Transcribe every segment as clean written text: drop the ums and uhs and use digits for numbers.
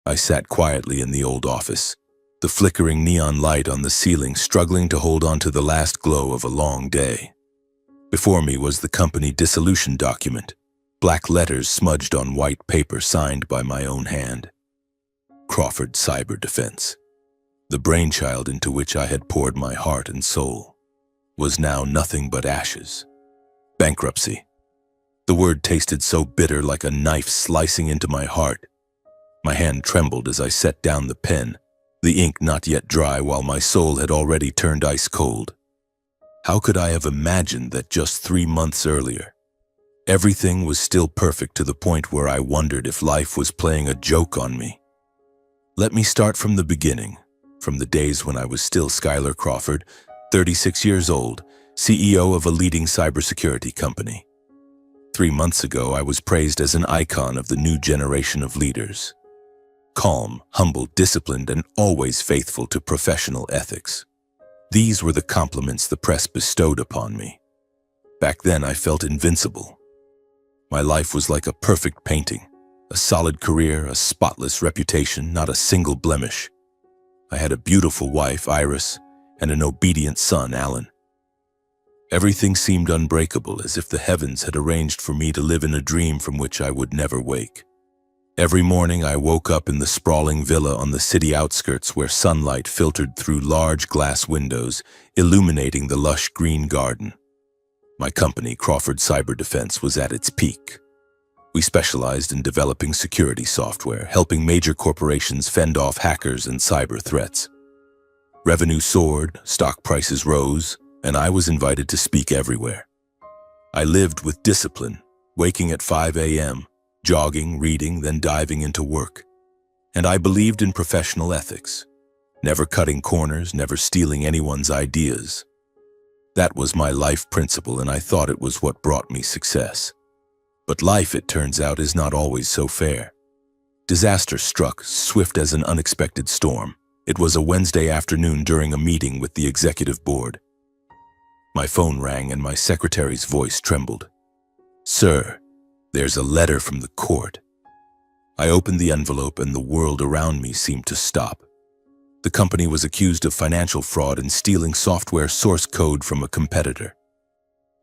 I sat quietly in the old office, the flickering neon light on the ceiling struggling to hold on to the last glow of a long day. Before me was the company dissolution document, black letters smudged on white paper signed by my own hand. Crawford Cyber Defense, the brainchild into which I had poured my heart and soul, was now nothing but ashes. Bankruptcy. The word tasted so bitter, like a knife slicing into my heart. My hand trembled as I set down the pen, the ink not yet dry while my soul had already turned ice cold. How could I have imagined that just 3 months earlier, everything was still perfect to the point where I wondered if life was playing a joke on me? Let me start from the beginning, from the days when I was still Skylar Crawford, 36 years old, CEO of a leading cybersecurity company. 3 months ago, I was praised as an icon of the new generation of leaders. Calm, humble, disciplined, and always faithful to professional ethics. These were the compliments the press bestowed upon me. Back then, I felt invincible. My life was like a perfect painting, a solid career, a spotless reputation, not a single blemish. I had a beautiful wife, Iris, and an obedient son, Alan. Everything seemed unbreakable, as if the heavens had arranged for me to live in a dream from which I would never wake. Every morning I woke up in the sprawling villa on the city outskirts where sunlight filtered through large glass windows, illuminating the lush green garden. My company, Crawford Cyber Defense, was at its peak. We specialized in developing security software, helping major corporations fend off hackers and cyber threats. Revenue soared, stock prices rose, and I was invited to speak everywhere. I lived with discipline, waking at 5 a.m., jogging, reading, then diving into work. And I believed in professional ethics, never cutting corners, never stealing anyone's ideas. That was my life principle, and I thought it was what brought me success. But life, it turns out, is not always so fair. Disaster struck, swift as an unexpected storm. It was a Wednesday afternoon during a meeting with the executive board. My phone rang and my secretary's voice trembled. "Sir, there's a letter from the court." I opened the envelope and the world around me seemed to stop. The company was accused of financial fraud and stealing software source code from a competitor.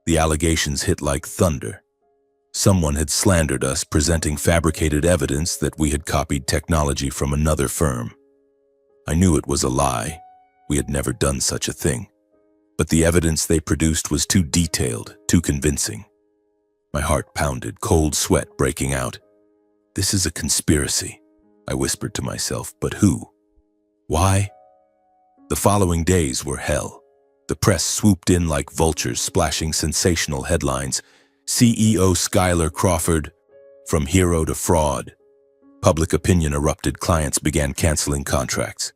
The allegations hit like thunder. Someone had slandered us, presenting fabricated evidence that we had copied technology from another firm. I knew it was a lie. We had never done such a thing. But the evidence they produced was too detailed, too convincing. My heart pounded, cold sweat breaking out. "This is a conspiracy," I whispered to myself, but who? Why? The following days were hell. The press swooped in like vultures, splashing sensational headlines. CEO Skylar Crawford, from hero to fraud. Public opinion erupted, clients began canceling contracts.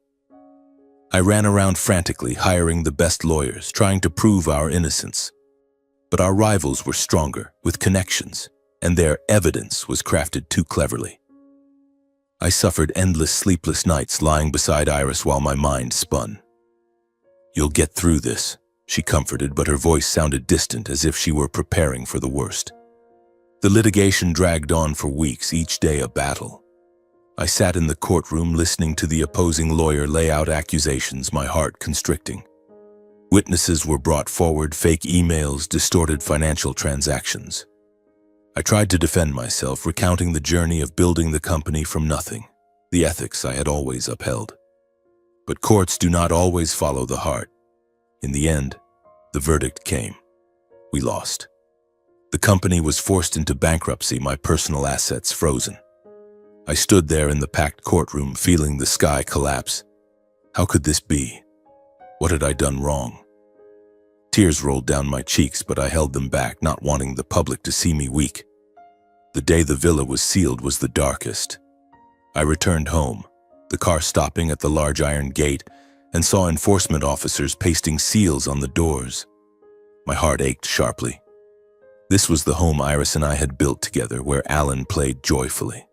I ran around frantically, hiring the best lawyers, trying to prove our innocence. But our rivals were stronger, with connections, and their evidence was crafted too cleverly. I suffered endless sleepless nights lying beside Iris while my mind spun. "You'll get through this," she comforted, but her voice sounded distant, as if she were preparing for the worst. The litigation dragged on for weeks, each day a battle. I sat in the courtroom listening to the opposing lawyer lay out accusations, my heart constricting. Witnesses were brought forward, fake emails, distorted financial transactions. I tried to defend myself, recounting the journey of building the company from nothing, the ethics I had always upheld. But courts do not always follow the heart. In the end, the verdict came. We lost. The company was forced into bankruptcy, my personal assets frozen. I stood there in the packed courtroom, feeling the sky collapse. How could this be? What had I done wrong? Tears rolled down my cheeks, but I held them back, not wanting the public to see me weak. The day the villa was sealed was the darkest. I returned home, the car stopping at the large iron gate, and saw enforcement officers pasting seals on the doors. My heart ached sharply. This was the home Iris and I had built together, where Alan played joyfully.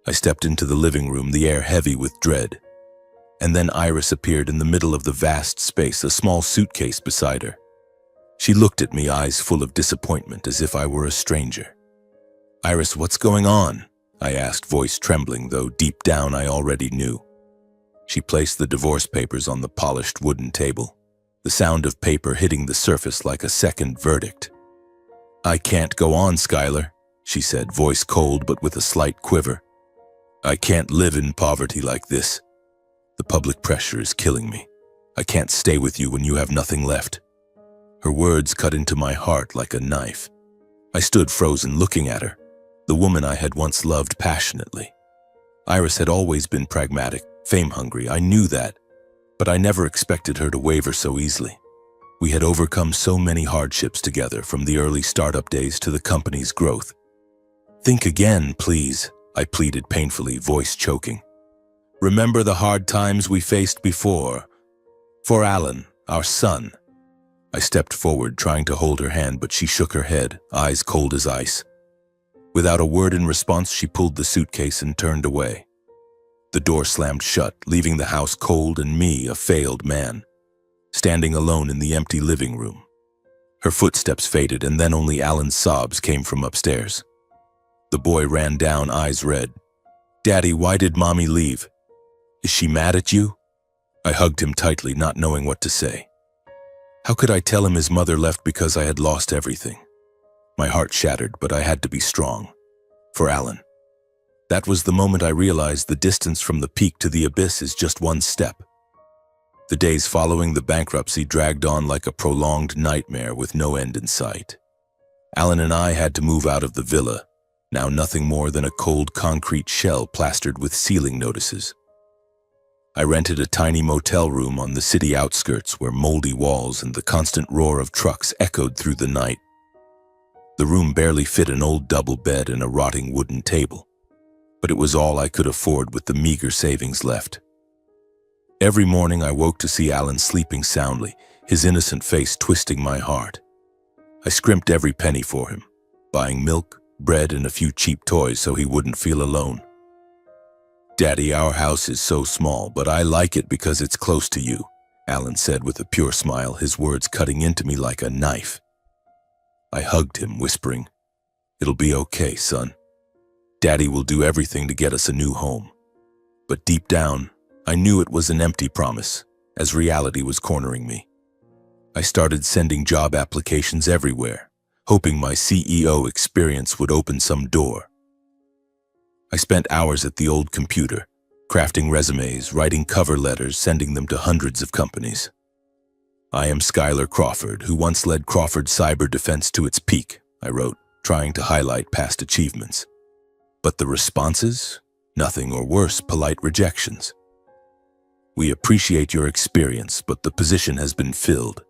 I stepped into the living room, the air heavy with dread. And then Iris appeared in the middle of the vast space, a small suitcase beside her. She looked at me, eyes full of disappointment, as if I were a stranger. "Iris, what's going on?" I asked, voice trembling, though deep down I already knew. She placed the divorce papers on the polished wooden table, the sound of paper hitting the surface like a second verdict. "I can't go on, Skylar," she said, voice cold but with a slight quiver. "I can't live in poverty like this. The public pressure is killing me. I can't stay with you when you have nothing left." Her words cut into my heart like a knife. I stood frozen, looking at her, the woman I had once loved passionately. Iris had always been pragmatic, fame-hungry, I knew that, but I never expected her to waver so easily. We had overcome so many hardships together, from the early startup days to the company's growth. "Think again, please," I pleaded painfully, voice choking. "Remember the hard times we faced before. For Alan, our son." I stepped forward, trying to hold her hand, but she shook her head, eyes cold as ice. Without a word in response, she pulled the suitcase and turned away. The door slammed shut, leaving the house cold and me, a failed man, standing alone in the empty living room. Her footsteps faded, and then only Alan's sobs came from upstairs. The boy ran down, eyes red. "Daddy, why did Mommy leave? Is she mad at you?" I hugged him tightly, not knowing what to say. How could I tell him his mother left because I had lost everything? My heart shattered, but I had to be strong. For Alan. That was the moment I realized the distance from the peak to the abyss is just one step. The days following the bankruptcy dragged on like a prolonged nightmare with no end in sight. Alan and I had to move out of the villa, now nothing more than a cold concrete shell plastered with ceiling notices. I rented a tiny motel room on the city outskirts where moldy walls and the constant roar of trucks echoed through the night. The room barely fit an old double bed and a rotting wooden table, but it was all I could afford with the meager savings left. Every morning I woke to see Alan sleeping soundly, his innocent face twisting my heart. I scrimped every penny for him, buying milk, bread, and a few cheap toys so he wouldn't feel alone. "Daddy, our house is so small, but I like it because it's close to you," Alan said with a pure smile, his words cutting into me like a knife. I hugged him, whispering, "It'll be okay, son. Daddy will do everything to get us a new home." But deep down, I knew it was an empty promise, as reality was cornering me. I started sending job applications everywhere, hoping my CEO experience would open some door. I spent hours at the old computer, crafting resumes, writing cover letters, sending them to hundreds of companies. "I am Skylar Crawford, who once led Crawford Cyber Defense to its peak," I wrote, trying to highlight past achievements. But the responses? Nothing, or worse, polite rejections. "We appreciate your experience, but the position has been filled."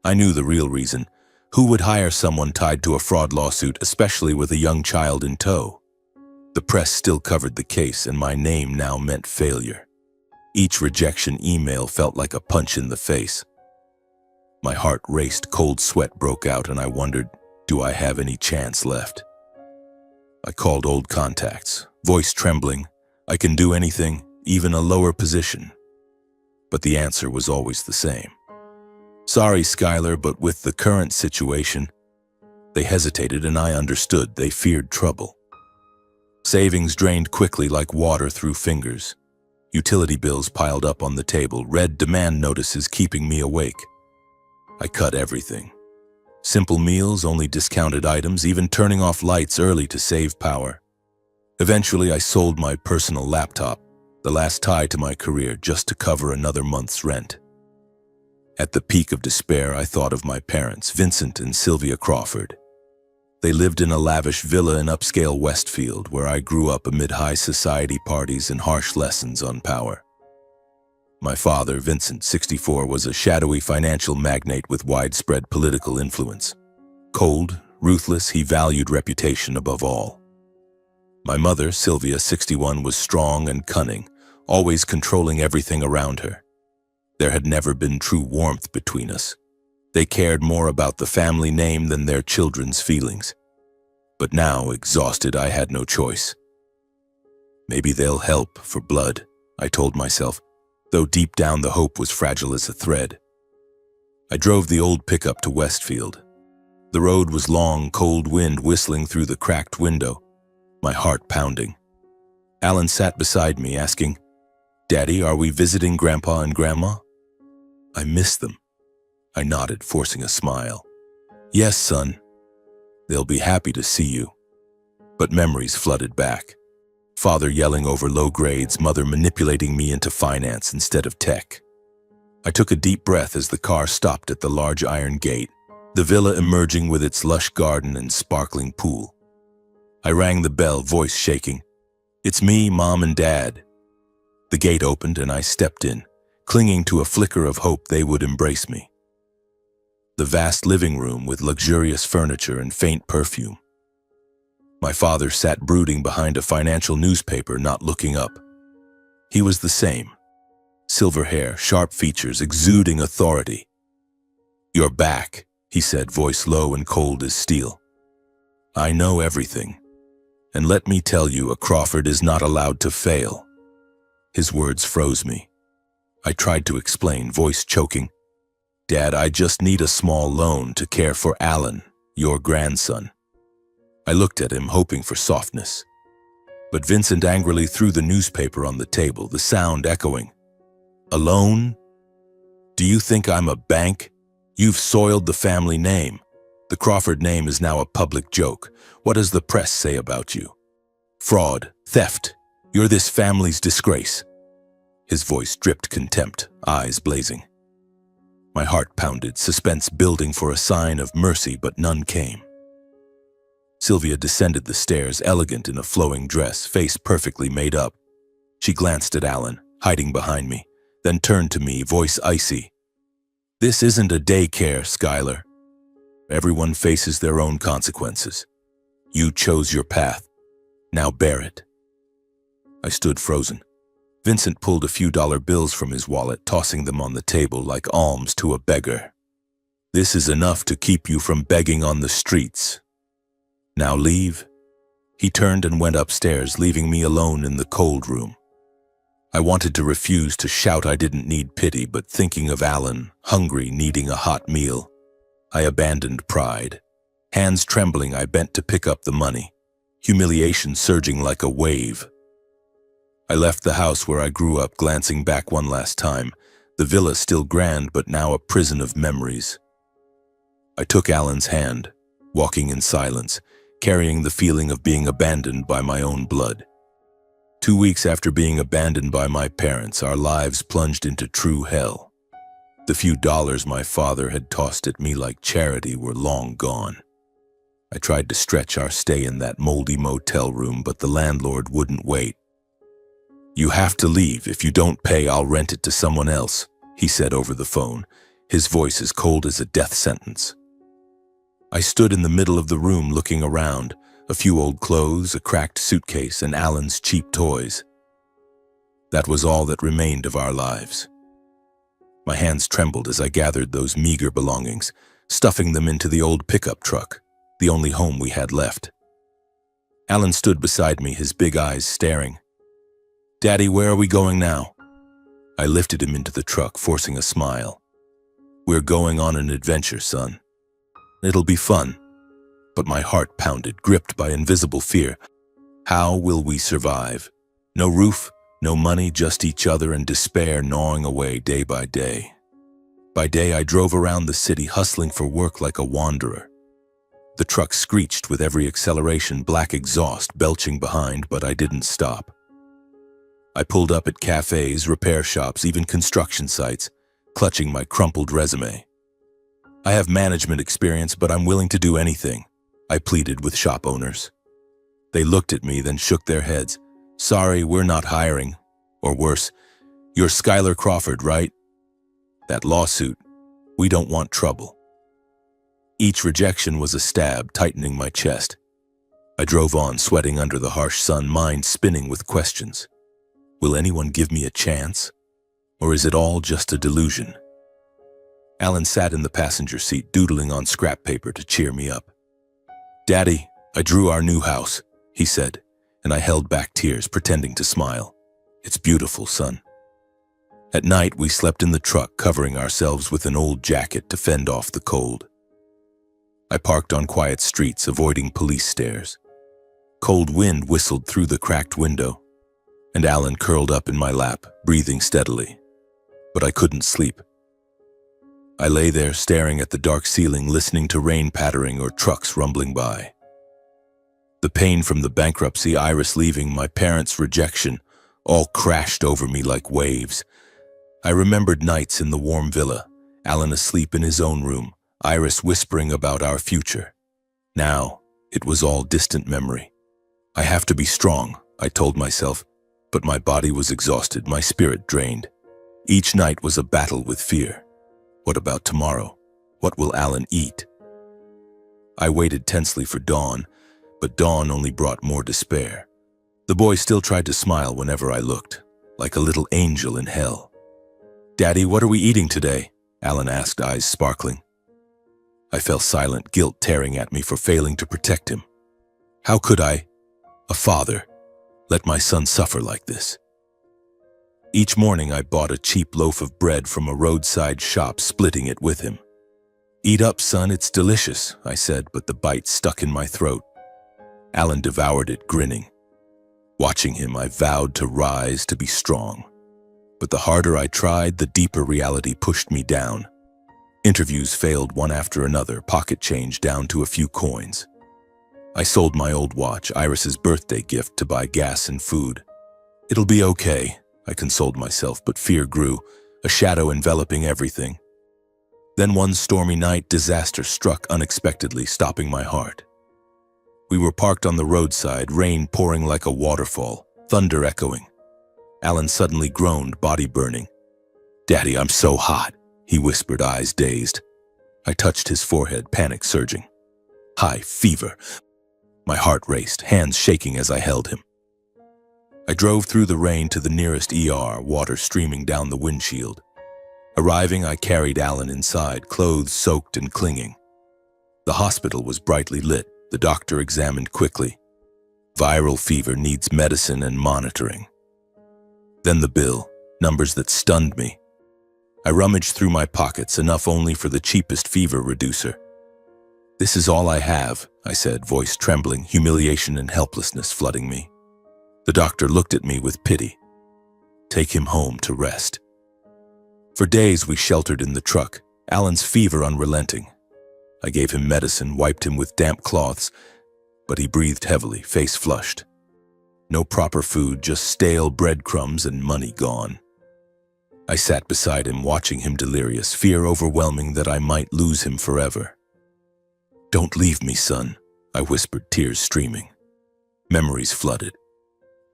I knew the real reason. Who would hire someone tied to a fraud lawsuit, especially with a young child in tow? The press still covered the case, and my name now meant failure. Each rejection email felt like a punch in the face. My heart raced, cold sweat broke out, and I wondered, do I have any chance left? I called old contacts, voice trembling. "I can do anything, even a lower position." But the answer was always the same. "Sorry, Skylar, but with the current situation." They hesitated, and I understood. They feared trouble. Savings drained quickly like water through fingers. Utility bills piled up on the table, red demand notices keeping me awake. I cut everything. Simple meals, only discounted items, even turning off lights early to save power. Eventually, I sold my personal laptop, the last tie to my career, just to cover another month's rent. At the peak of despair, I thought of my parents, Vincent and Sylvia Crawford. They lived in a lavish villa in upscale Westfield, where I grew up amid high society parties and harsh lessons on power. My father, Vincent, 64, was a shadowy financial magnate with widespread political influence. Cold, ruthless, he valued reputation above all. My mother, Sylvia, 61, was strong and cunning, always controlling everything around her. There had never been true warmth between us. They cared more about the family name than their children's feelings. But now, exhausted, I had no choice. Maybe they'll help for blood, I told myself, though deep down the hope was fragile as a thread. I drove the old pickup to Westfield. The road was long, cold wind whistling through the cracked window. my heart pounding. Alan sat beside me, asking, "Daddy, are we visiting Grandpa and Grandma?" "I miss them." I nodded, forcing a smile. "Yes, son. They'll be happy to see you." But memories flooded back. Father yelling over low grades, mother manipulating me into finance instead of tech. I took a deep breath as the car stopped at the large iron gate, the villa emerging with its lush garden and sparkling pool. I rang the bell, voice shaking. "It's me, Mom and Dad." The gate opened and I stepped in, clinging to a flicker of hope they would embrace me. The vast living room with luxurious furniture and faint perfume. My father sat brooding behind a financial newspaper, not looking up. He was the same. Silver hair, sharp features, exuding authority. "You're back," he said, voice low and cold as steel. "I know everything. And let me tell you, a Crawford is not allowed to fail." His words froze me. I tried to explain, voice choking. "Dad, I just need a small loan to care for Alan, your grandson." I looked at him, hoping for softness. But Vincent angrily threw the newspaper on the table, the sound echoing. "A loan? Do you think I'm a bank? You've soiled the family name. The Crawford name is now a public joke. What does the press say about you? Fraud, theft. You're this family's disgrace." His voice dripped contempt, eyes blazing. My heart pounded, suspense building for a sign of mercy, but none came. Sylvia descended the stairs, elegant in a flowing dress, face perfectly made up. She glanced at Alan, hiding behind me, then turned to me, voice icy. "This isn't a daycare, Skylar. Everyone faces their own consequences. You chose your path. Now bear it." I stood frozen. Vincent pulled a few dollar bills from his wallet, tossing them on the table like alms to a beggar. "This is enough to keep you from begging on the streets. Now leave." He turned and went upstairs, leaving me alone in the cold room. I wanted to refuse, to shout I didn't need pity, but thinking of Alan, hungry, needing a hot meal, I abandoned pride. Hands trembling, I bent to pick up the money, humiliation surging like a wave. I left the house where I grew up, glancing back one last time, the villa still grand but now a prison of memories. I took Alan's hand, walking in silence, carrying the feeling of being abandoned by my own blood. 2 weeks after being abandoned by my parents, our lives plunged into true hell. The few dollars my father had tossed at me like charity were long gone. I tried to stretch our stay in that moldy motel room, but the landlord wouldn't wait. "You have to leave. If you don't pay, I'll rent it to someone else," he said over the phone, his voice as cold as a death sentence. I stood in the middle of the room looking around, a few old clothes, a cracked suitcase, and Alan's cheap toys. That was all that remained of our lives. My hands trembled as I gathered those meager belongings, stuffing them into the old pickup truck, the only home we had left. Alan stood beside me, his big eyes staring. "Daddy, where are we going now?" I lifted him into the truck, forcing a smile. "We're going on an adventure, son. It'll be fun." But my heart pounded, gripped by invisible fear. How will we survive? No roof, no money, just each other and despair gnawing away day by day. By day, I drove around the city, hustling for work like a wanderer. The truck screeched with every acceleration, black exhaust belching behind, but I didn't stop. I pulled up at cafes, repair shops, even construction sites, clutching my crumpled resume. "I have management experience, but I'm willing to do anything," I pleaded with shop owners. They looked at me, then shook their heads. "Sorry, we're not hiring." Or worse, "You're Skylar Crawford, right? That lawsuit. We don't want trouble." Each rejection was a stab, tightening my chest. I drove on, sweating under the harsh sun, mind spinning with questions. Will anyone give me a chance? Or is it all just a delusion? Alan sat in the passenger seat, doodling on scrap paper to cheer me up. "Daddy, I drew our new house," he said, and I held back tears, pretending to smile. "It's beautiful, son." At night, we slept in the truck, covering ourselves with an old jacket to fend off the cold. I parked on quiet streets, avoiding police stares. Cold wind whistled through the cracked window, and Alan curled up in my lap, breathing steadily. But I couldn't sleep. I lay there staring at the dark ceiling, listening to rain pattering or trucks rumbling by. The pain from the bankruptcy, Iris leaving, my parents' rejection, all crashed over me like waves. I remembered nights in the warm villa, Alan asleep in his own room, Iris whispering about our future. Now, it was all distant memory. I have to be strong, I told myself, but my body was exhausted, my spirit drained. Each night was a battle with fear. What about tomorrow? What will Alan eat? I waited tensely for dawn, but dawn only brought more despair. The boy still tried to smile whenever I looked, like a little angel in hell. "Daddy, what are we eating today?" Alan asked, eyes sparkling. I fell silent, guilt tearing at me for failing to protect him. How could I, a father, let my son suffer like this? Each morning I bought a cheap loaf of bread from a roadside shop, splitting it with him. "Eat up, son, it's delicious," I said, but the bite stuck in my throat. Alan devoured it, grinning. Watching him, I vowed to rise, to be strong. But the harder I tried, the deeper reality pushed me down. Interviews failed one after another, pocket change down to a few coins. I sold my old watch, Iris's birthday gift, to buy gas and food. "It'll be okay," I consoled myself, but fear grew, a shadow enveloping everything. Then one stormy night, disaster struck unexpectedly, stopping my heart. We were parked on the roadside, rain pouring like a waterfall, thunder echoing. Alan suddenly groaned, body burning. "Daddy, I'm so hot," he whispered, eyes dazed. I touched his forehead, panic surging. "High fever." My heart raced, hands shaking as I held him. I drove through the rain to the nearest ER, water streaming down the windshield. Arriving, I carried Alan inside, clothes soaked and clinging. The hospital was brightly lit. The doctor examined quickly. "Viral fever, needs medicine and monitoring." Then the bill, numbers that stunned me. I rummaged through my pockets, enough only for the cheapest fever reducer. "This is all I have," I said, voice trembling, humiliation and helplessness flooding me. The doctor looked at me with pity. "Take him home to rest." For days we sheltered in the truck, Alan's fever unrelenting. I gave him medicine, wiped him with damp cloths, but he breathed heavily, face flushed. No proper food, just stale breadcrumbs and money gone. I sat beside him, watching him delirious, fear overwhelming that I might lose him forever. "Don't leave me, son," I whispered, tears streaming. Memories flooded.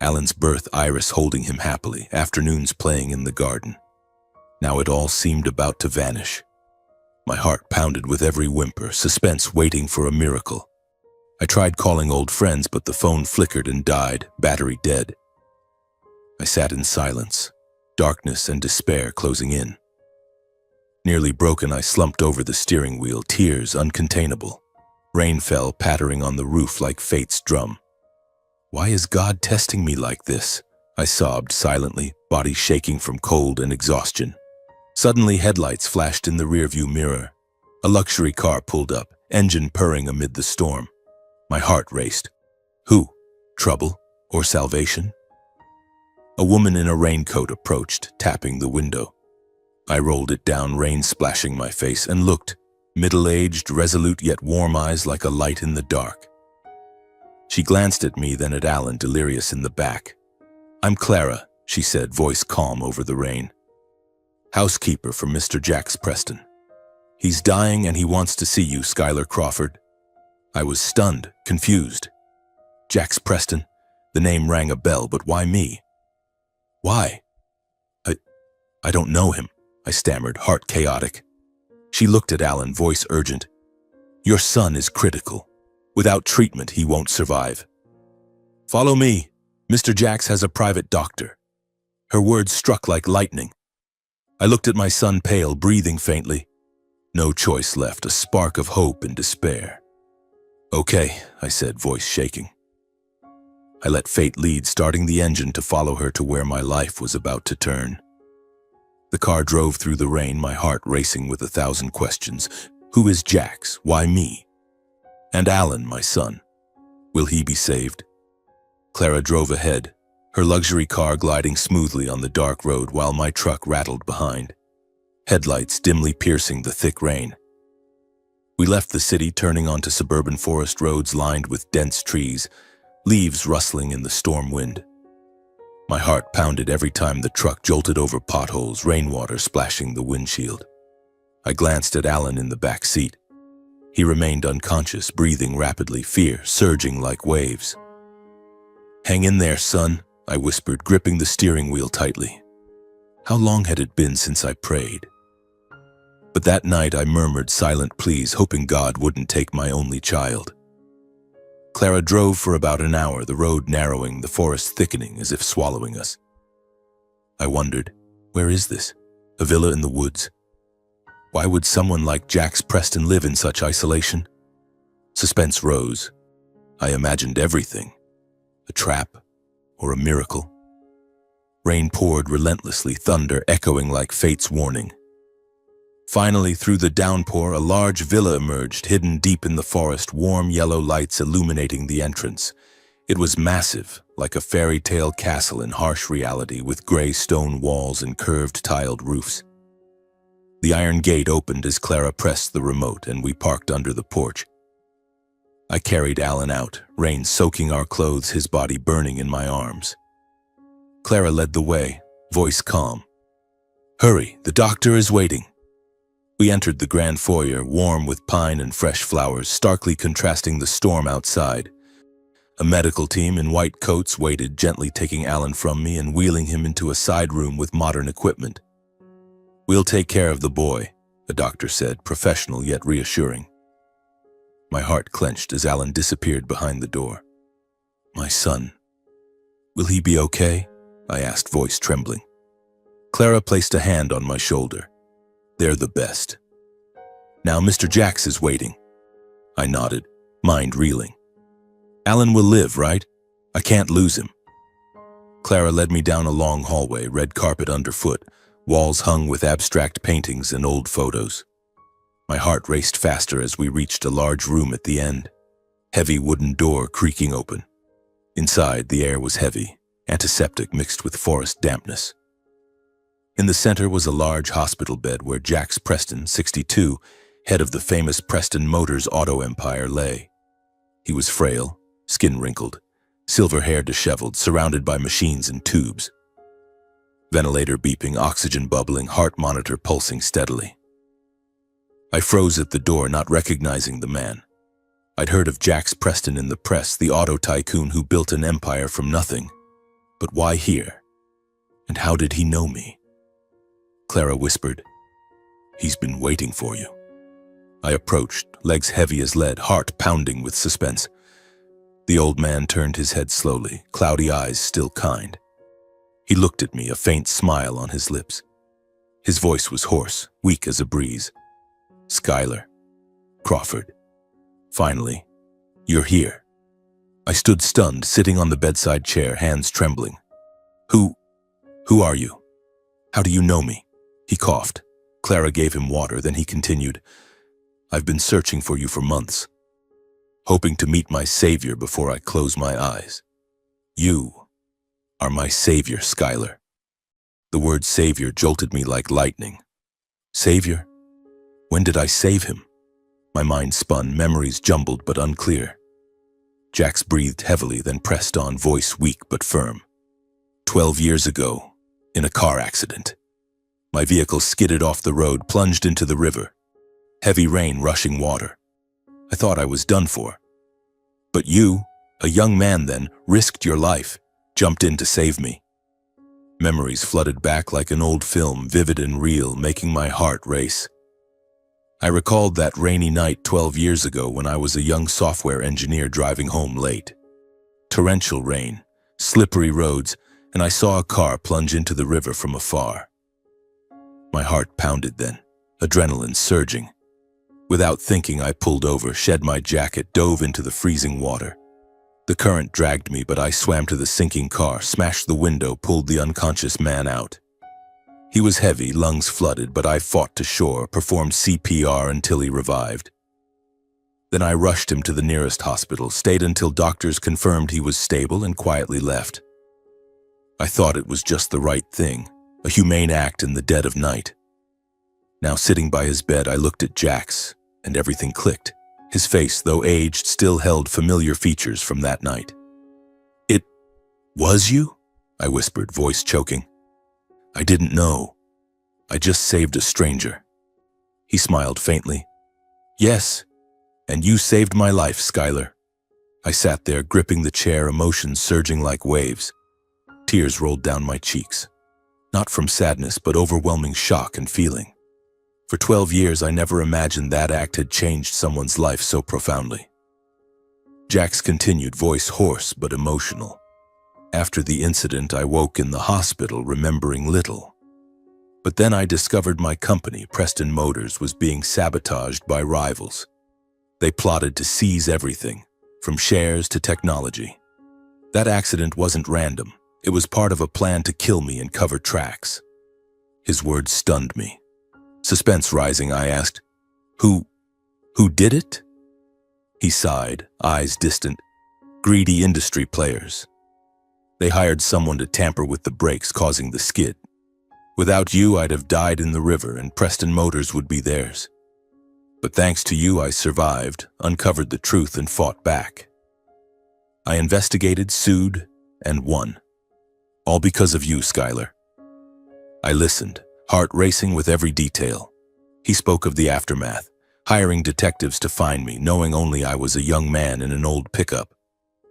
Alan's birth, Iris holding him happily, afternoons playing in the garden. Now it all seemed about to vanish. My heart pounded with every whimper, suspense waiting for a miracle. I tried calling old friends, but the phone flickered and died, battery dead. I sat in silence, darkness and despair closing in. Nearly broken, I slumped over the steering wheel, tears uncontainable. Rain fell, pattering on the roof like fate's drum. "Why is God testing me like this?" I sobbed silently, body shaking from cold and exhaustion. Suddenly, headlights flashed in the rearview mirror. A luxury car pulled up, engine purring amid the storm. My heart raced. Who? Trouble or salvation? A woman in a raincoat approached, tapping the window. I rolled it down, rain splashing my face, and looked, middle-aged, resolute yet warm eyes like a light in the dark. She glanced at me, then at Alan, delirious in the back. "I'm Clara," she said, voice calm over the rain. "Housekeeper for Mr. Jax Preston. He's dying and he wants to see you, Skylar Crawford." I was stunned, confused. Jax Preston? The name rang a bell, but why me? Why? I don't know him, I stammered, heart chaotic. She looked at Alan, voice urgent. "Your son is critical. Without treatment, he won't survive. Follow me. Mr. Jax has a private doctor." Her words struck like lightning. I looked at my son, pale, breathing faintly. No choice left, a spark of hope and despair. "Okay," I said, voice shaking. I let fate lead, starting the engine to follow her to where my life was about to turn. The car drove through the rain, my heart racing with 1,000 questions. Who is Jax? Why me? And Alan, my son. Will he be saved? Clara drove ahead, her luxury car gliding smoothly on the dark road while my truck rattled behind, headlights dimly piercing the thick rain. We left the city, turning onto suburban forest roads lined with dense trees, leaves rustling in the storm wind. My heart pounded every time the truck jolted over potholes, rainwater splashing the windshield. I glanced at Alan in the back seat. He remained unconscious, breathing rapidly, fear surging like waves. "Hang in there, son," I whispered, gripping the steering wheel tightly. How long had it been since I prayed? But that night I murmured silent pleas, hoping God wouldn't take my only child. Clara drove for about an hour, the road narrowing, the forest thickening as if swallowing us. I wondered, where is this? A villa in the woods? Why would someone like Jax Preston live in such isolation? Suspense rose. I imagined everything. A trap or a miracle. Rain poured relentlessly, thunder echoing like fate's warning. Finally, through the downpour, a large villa emerged, hidden deep in the forest, warm yellow lights illuminating the entrance. It was massive, like a fairy tale castle in harsh reality, with gray stone walls and curved tiled roofs. The iron gate opened as Clara pressed the remote, and we parked under the porch. I carried Alan out, rain soaking our clothes, his body burning in my arms. Clara led the way, voice calm. "Hurry, the doctor is waiting." We entered the grand foyer, warm with pine and fresh flowers, starkly contrasting the storm outside. A medical team in white coats waited, gently taking Alan from me and wheeling him into a side room with modern equipment. "We'll take care of the boy," the doctor said, professional yet reassuring. My heart clenched as Alan disappeared behind the door. "My son. Will he be okay?" I asked, voice trembling. Clara placed a hand on my shoulder. "They're the best. Now Mr. Jax is waiting." I nodded, mind reeling. "Alan will live, right? I can't lose him." Clara led me down a long hallway, red carpet underfoot, walls hung with abstract paintings and old photos. My heart raced faster as we reached a large room at the end, heavy wooden door creaking open. Inside, the air was heavy, antiseptic mixed with forest dampness. In the center was a large hospital bed where Jax Preston, 62, head of the famous Preston Motors auto empire, lay. He was frail, skin wrinkled, silver hair disheveled, surrounded by machines and tubes. Ventilator beeping, oxygen bubbling, heart monitor pulsing steadily. I froze at the door, not recognizing the man. I'd heard of Jax Preston in the press, the auto tycoon who built an empire from nothing. But why here? And how did he know me? Clara whispered, "He's been waiting for you." I approached, legs heavy as lead, heart pounding with suspense. The old man turned his head slowly, cloudy eyes still kind. He looked at me, a faint smile on his lips. His voice was hoarse, weak as a breeze. "Skylar. Crawford. Finally, you're here." I stood stunned, sitting on the bedside chair, hands trembling. Who are you? How do you know me?" He coughed. Clara gave him water, then he continued, "I've been searching for you for months, hoping to meet my savior before I close my eyes. You are my savior, Skylar." The word savior jolted me like lightning. Savior? When did I save him? My mind spun, memories jumbled but unclear. Jax breathed heavily, then pressed on, voice weak but firm. 12 years ago, in a car accident. My vehicle skidded off the road, plunged into the river. Heavy rain, rushing water. I thought I was done for. But you, a young man then, risked your life, jumped in to save me. Memories flooded back like an old film, vivid and real, making my heart race. I recalled that rainy night 12 years ago when I was a young software engineer driving home late. Torrential rain, slippery roads, and I saw a car plunge into the river from afar. My heart pounded then, adrenaline surging. Without thinking, I pulled over, shed my jacket, dove into the freezing water. The current dragged me, but I swam to the sinking car, smashed the window, pulled the unconscious man out. He was heavy, lungs flooded, but I fought to shore, performed CPR until he revived. Then I rushed him to the nearest hospital, stayed until doctors confirmed he was stable, and quietly left. I thought it was just the right thing, a humane act in the dead of night. Now sitting by his bed, I looked at Jax, and everything clicked. His face, though aged, still held familiar features from that night. "It was you?" I whispered, voice choking. "I didn't know. I just saved a stranger." He smiled faintly. "Yes, and you saved my life, Skylar." I sat there, gripping the chair, emotions surging like waves. Tears rolled down my cheeks, not from sadness, but overwhelming shock and feeling. For 12 years, I never imagined that act had changed someone's life so profoundly. Jax continued, voice hoarse but emotional. "After the incident, I woke in the hospital remembering little. But then I discovered my company, Preston Motors, was being sabotaged by rivals. They plotted to seize everything, from shares to technology. That accident wasn't random. It was part of a plan to kill me and cover tracks." His words stunned me. Suspense rising, I asked, Who did it?" He sighed, eyes distant. "Greedy industry players. They hired someone to tamper with the brakes, causing the skid. Without you, I'd have died in the river, and Preston Motors would be theirs. But thanks to you, I survived, uncovered the truth, and fought back. I investigated, sued, and won. All because of you, Skylar." I listened, heart racing with every detail. He spoke of the aftermath, hiring detectives to find me, knowing only I was a young man in an old pickup.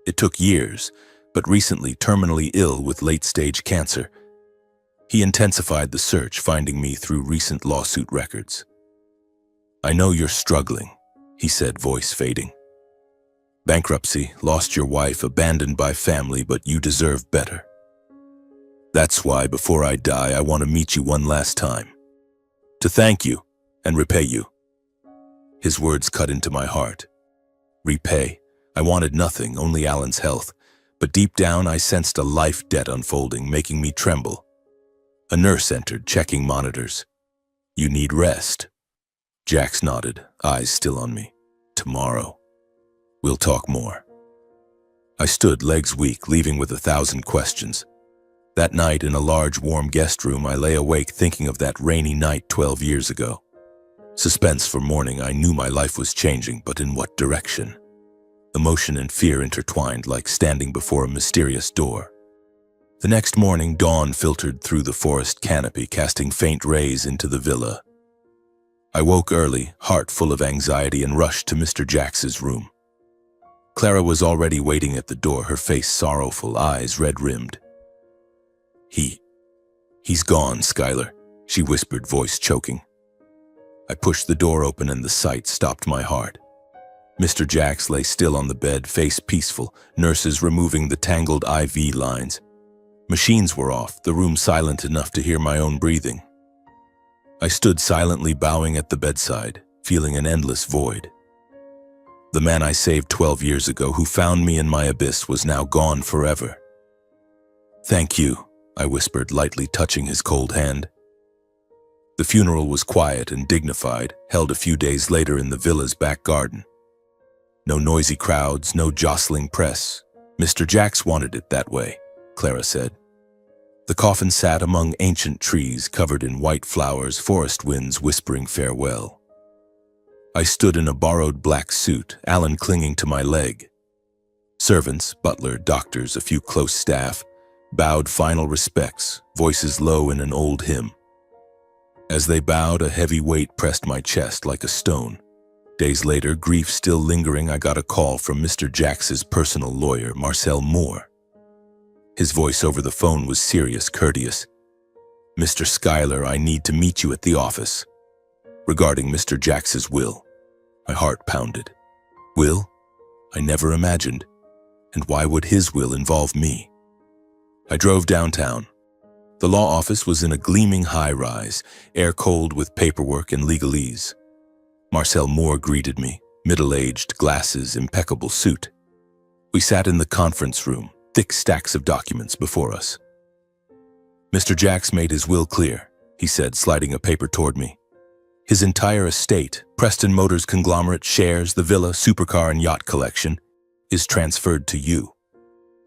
It took years, but recently terminally ill with late-stage cancer. He intensified the search, finding me through recent lawsuit records. "I know you're struggling," he said, voice fading. "Bankruptcy, lost your wife, abandoned by family, but you deserve better. That's why, before I die, I want to meet you one last time. To thank you and repay you." His words cut into my heart. Repay. I wanted nothing, only Alan's health. But deep down, I sensed a life debt unfolding, making me tremble. A nurse entered, checking monitors. "You need rest." Jax nodded, eyes still on me. "Tomorrow. We'll talk more." I stood, legs weak, leaving with 1,000 questions. That night, in a large, warm guest room, I lay awake thinking of that rainy night 12 years ago. Suspense for morning. I knew my life was changing, but in what direction? Emotion and fear intertwined, like standing before a mysterious door. The next morning, dawn filtered through the forest canopy, casting faint rays into the villa. I woke early, heart full of anxiety, and rushed to Mr. Jax's room. Clara was already waiting at the door, her face sorrowful, eyes red-rimmed. He's gone, Skylar," she whispered, voice choking. I pushed the door open, and the sight stopped my heart. Mr. Jax lay still on the bed, face peaceful, nurses removing the tangled IV lines. Machines were off, the room silent enough to hear my own breathing. I stood silently, bowing at the bedside, feeling an endless void. The man I saved 12 years ago, who found me in my abyss, was now gone forever. "Thank you," I whispered, lightly touching his cold hand. The funeral was quiet and dignified, held a few days later in the villa's back garden. No noisy crowds, no jostling press. Mr. Jax wanted it that way, Clara said. The coffin sat among ancient trees covered in white flowers, forest winds whispering farewell. I stood in a borrowed black suit, Alan clinging to my leg. Servants, butler, doctors, a few close staff, bowed final respects, voices low in an old hymn. As they bowed, a heavy weight pressed my chest like a stone. Days later, grief still lingering, I got a call from Mr. Jax's personal lawyer, Marcel Moore. His voice over the phone was serious, courteous. "Mr. Skylar, I need to meet you at the office. Regarding Mr. Jax's will." My heart pounded. Will? I never imagined. And why would his will involve me? I drove downtown. The law office was in a gleaming high-rise, air-cold with paperwork and legalese. Marcel Moore greeted me, middle-aged, glasses, impeccable suit. We sat in the conference room, thick stacks of documents before us. "Mr. Jax made his will clear," he said, sliding a paper toward me. His entire estate, Preston Motors conglomerate shares, the villa, supercar, and yacht collection, is transferred to you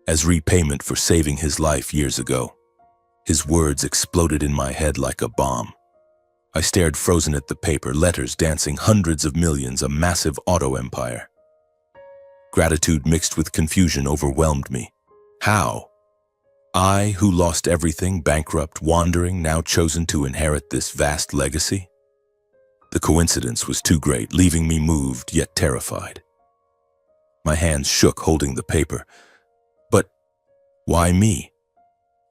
as repayment for saving his life years ago. His words exploded in my head like a bomb. I stared frozen at the paper, letters dancing, hundreds of millions, a massive auto empire. Gratitude mixed with confusion overwhelmed me. How? I, who lost everything, bankrupt, wandering, now chosen to inherit this vast legacy? The coincidence was too great, leaving me moved yet terrified. My hands shook holding the paper. But why me?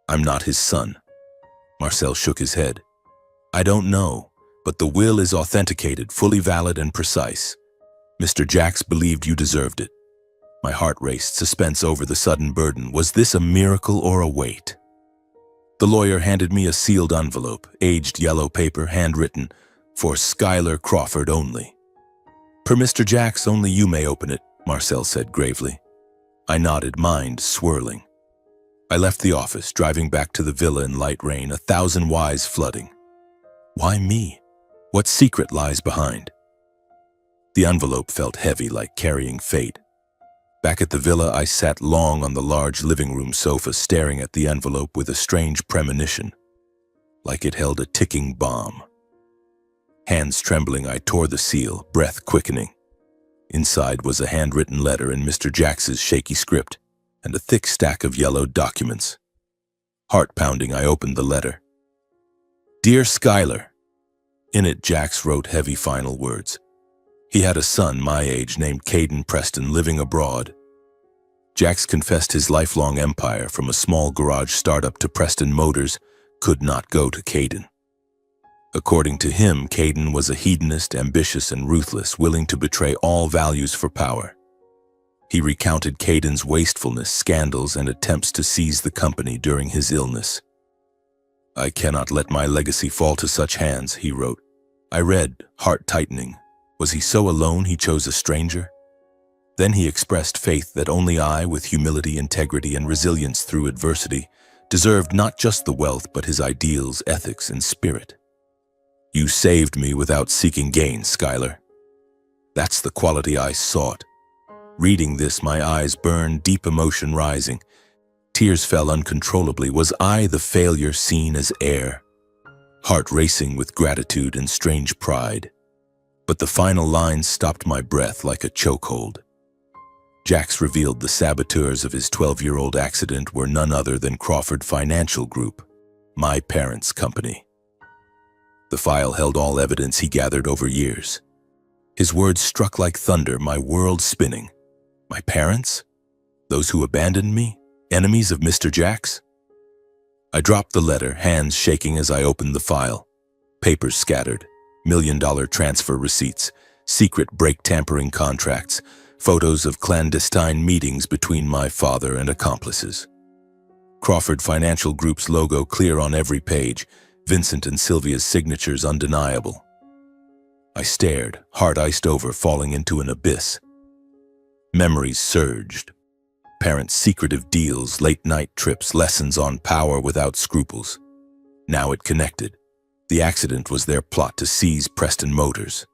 I'm not his son. Marcel shook his head. I don't know, but the will is authenticated, fully valid and precise. Mr. Jacks believed you deserved it. My heart raced, suspense over the sudden burden. Was this a miracle or a weight? The lawyer handed me a sealed envelope, aged yellow paper, handwritten, for Schuyler Crawford only. Per Mr. Jacks, only you may open it, Marcel said gravely. I nodded, mind swirling. I left the office, driving back to the villa in light rain, 1,000 whys flooding. Why me? What secret lies behind? The envelope felt heavy, like carrying fate. Back at the villa, I sat long on the large living room sofa, staring at the envelope with a strange premonition, like it held a ticking bomb. Hands trembling, I tore the seal, breath quickening. Inside was a handwritten letter in Mr. Jacks's shaky script, and a thick stack of yellowed documents. Heart pounding, I opened the letter. Dear Schuyler. In it, Jacks wrote heavy final words. He had a son my age named Caden Preston living abroad. Jacks confessed his lifelong empire, from a small garage startup to Preston Motors, could not go to Caden. According to him, Caden was a hedonist, ambitious and ruthless, willing to betray all values for power. He recounted Caden's wastefulness, scandals, and attempts to seize the company during his illness. I cannot let my legacy fall to such hands, he wrote. I read, heart tightening. Was he so alone he chose a stranger? Then he expressed faith that only I, with humility, integrity, and resilience through adversity, deserved not just the wealth but his ideals, ethics, and spirit. You saved me without seeking gain, Schuyler. That's the quality I sought. Reading this, my eyes burned, deep emotion rising. Tears fell uncontrollably. Was I the failure seen as heir? Heart racing with gratitude and strange pride. But the final lines stopped my breath like a chokehold. Jacks revealed the saboteurs of his 12-year-old accident were none other than Crawford Financial Group, my parents' company. The file held all evidence he gathered over years. His words struck like thunder, my world spinning. My parents? Those who abandoned me? Enemies of Mr. Jacks? I dropped the letter, hands shaking as I opened the file. Papers scattered, million-dollar transfer receipts, secret brake-tampering contracts, photos of clandestine meetings between my father and accomplices. Crawford Financial Group's logo clear on every page, Vincent and Sylvia's signatures undeniable. I stared, heart iced over, falling into an abyss. Memories surged. Parents' secretive deals, late-night trips, lessons on power without scruples. Now it connected. The accident was their plot to seize Preston Motors.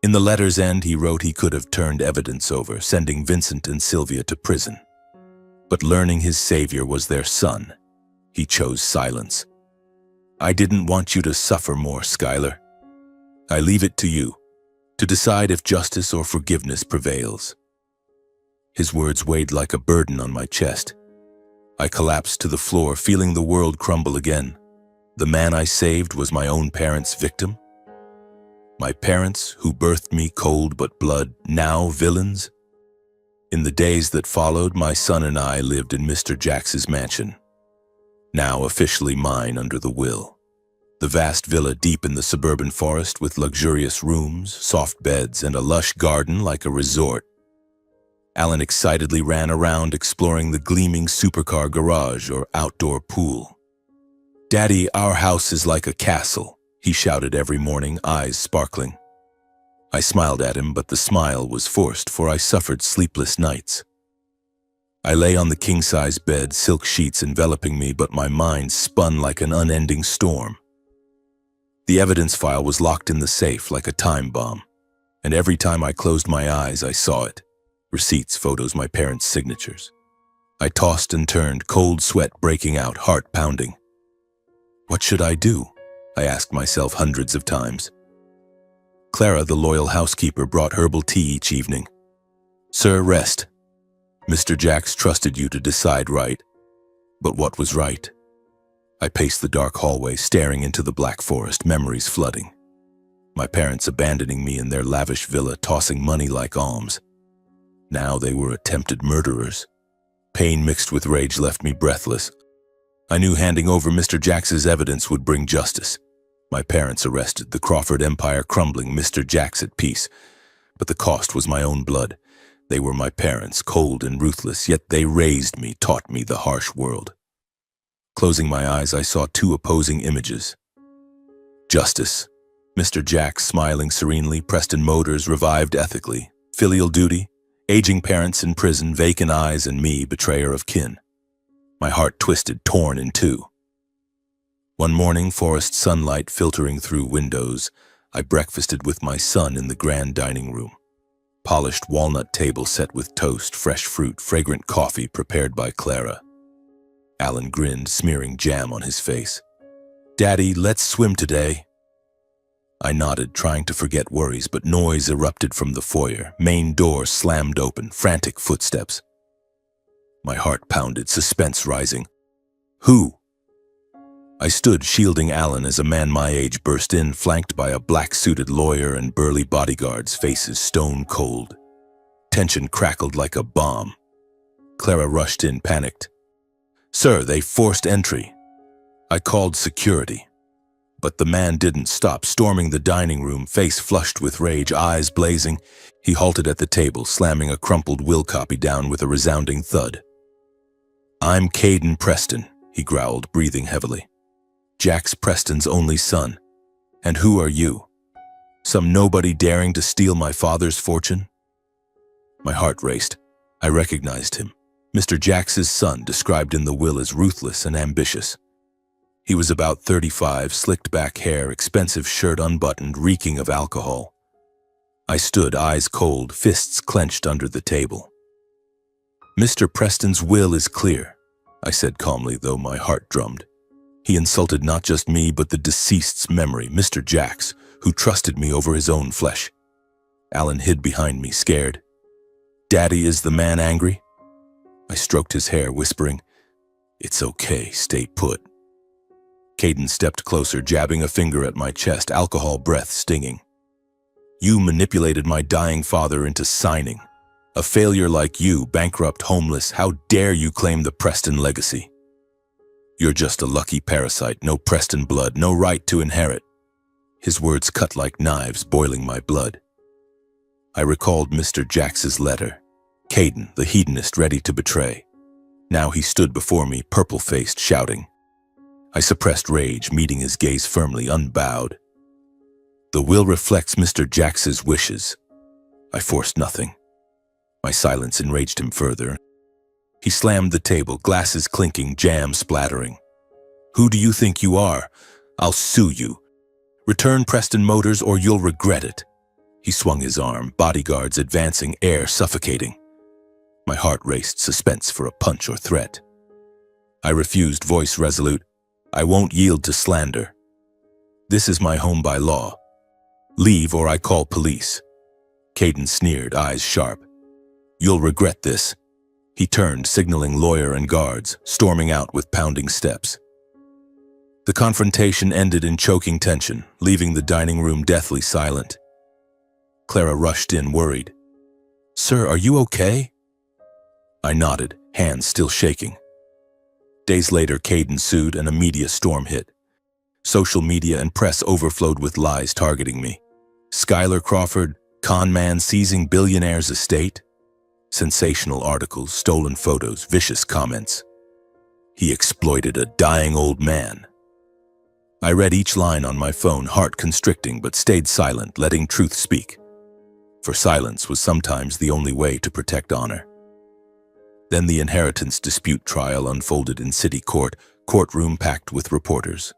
In the letter's end, he wrote he could have turned evidence over, sending Vincent and Sylvia to prison. But learning his savior was their son, he chose silence. I didn't want you to suffer more, Schuyler. I leave it to you, to decide if justice or forgiveness prevails. His words weighed like a burden on my chest. I collapsed to the floor, feeling the world crumble again. The man I saved was my own parents' victim? My parents, who birthed me cold but blood, now villains? In the days that followed, my son and I lived in Mr. Jacks's mansion, now officially mine under the will. The vast villa deep in the suburban forest with luxurious rooms, soft beds, and a lush garden like a resort. Alan excitedly ran around exploring the gleaming supercar garage or outdoor pool. Daddy, our house is like a castle, he shouted every morning, eyes sparkling. I smiled at him, but the smile was forced, for I suffered sleepless nights. I lay on the king-size bed, silk sheets enveloping me, but my mind spun like an unending storm. The evidence file was locked in the safe like a time bomb, and every time I closed my eyes, I saw it. Receipts, photos, my parents' signatures. I tossed and turned, cold sweat breaking out, heart pounding. What should I do? I asked myself hundreds of times. Clara, the loyal housekeeper, brought herbal tea each evening. Sir, rest. Mr. Jacks trusted you to decide right. But what was right? I paced the dark hallway, staring into the black forest, memories flooding. My parents abandoning me in their lavish villa, tossing money like alms. Now they were attempted murderers. Pain mixed with rage left me breathless. I knew handing over Mr. Jacks's evidence would bring justice. My parents arrested, the Crawford empire crumbling, Mr. Jacks at peace. But the cost was my own blood. They were my parents, cold and ruthless, yet they raised me, taught me the harsh world. Closing my eyes, I saw two opposing images. Justice. Mr. Jacks smiling serenely, Preston Motors revived ethically. Filial duty. Aging parents in prison, vacant eyes, and me, betrayer of kin. My heart twisted, torn in two. One morning, forest sunlight filtering through windows, I breakfasted with my son in the grand dining room. Polished walnut table set with toast, fresh fruit, fragrant coffee prepared by Clara. Alan grinned, smearing jam on his face. Daddy, let's swim today. I nodded, trying to forget worries, but noise erupted from the foyer. Main door slammed open, frantic footsteps. My heart pounded, suspense rising. Who? I stood shielding Alan as a man my age burst in, flanked by a black-suited lawyer and burly bodyguards, faces stone cold. Tension crackled like a bomb. Clara rushed in, panicked. Sir, they forced entry. I called security. But the man didn't stop, storming the dining room, face flushed with rage, eyes blazing. He halted at the table, slamming a crumpled will copy down with a resounding thud. I'm Caden Preston, he growled, breathing heavily. Jacks Preston's only son. And who are you? Some nobody daring to steal my father's fortune? My heart raced. I recognized him. Mr. Jacks's son, described in the will as ruthless and ambitious. He was about 35, slicked back hair, expensive shirt unbuttoned, reeking of alcohol. I stood, eyes cold, fists clenched under the table. Mr. Preston's will is clear, I said calmly, though my heart drummed. He insulted not just me, but the deceased's memory, Mr. Jacks, who trusted me over his own flesh. Alan hid behind me, scared. Daddy, is the man angry? I stroked his hair, whispering, It's okay, stay put. Caden stepped closer, jabbing a finger at my chest, alcohol breath stinging. You manipulated my dying father into signing. A failure like you, bankrupt, homeless, how dare you claim the Preston legacy? You're just a lucky parasite, no Preston blood, no right to inherit. His words cut like knives, boiling my blood. I recalled Mr. Jacks's letter. Caden, the hedonist ready to betray. Now he stood before me, purple-faced, shouting. I suppressed rage, meeting his gaze firmly, unbowed. The will reflects Mr. Jacks's wishes. I forced nothing. My silence enraged him further. He slammed the table, glasses clinking, jam splattering. Who do you think you are? I'll sue you. Return Preston Motors or you'll regret it. He swung his arm, bodyguards advancing, air suffocating. My heart raced, suspense for a punch or threat. I refused, voice resolute. I won't yield to slander. This is my home by law. Leave or I call police. Caden sneered, eyes sharp. You'll regret this. He turned, signaling lawyer and guards, storming out with pounding steps. The confrontation ended in choking tension, leaving the dining room deathly silent. Clara rushed in, worried. Sir, are you okay? I nodded, hands still shaking. Days later, Caden sued and a media storm hit. Social media and press overflowed with lies targeting me. Skylar Crawford, con man seizing Billionaire's estate. Sensational articles, stolen photos, vicious comments. He exploited a dying old man. I read each line on my phone, heart constricting, but stayed silent, letting truth speak. For silence was sometimes the only way to protect honor. Then the inheritance dispute trial unfolded in city court, courtroom packed with reporters.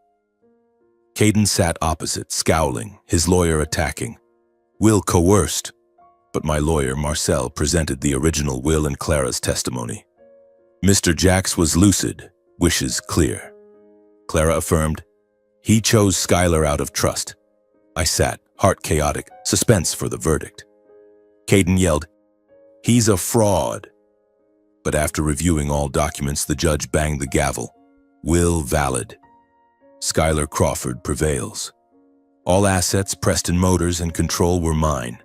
Caden sat opposite, scowling, his lawyer attacking. Will coerced, but my lawyer, Marcel, presented the original Will and Clara's testimony. Mr. Jax was lucid, wishes clear. Clara affirmed, he chose Skylar out of trust. I sat, heart chaotic, suspense for the verdict. Caden yelled, he's a fraud. But after reviewing all documents, the judge banged the gavel. Will valid. Skylar Crawford prevails. All assets, Preston Motors, and control were mine.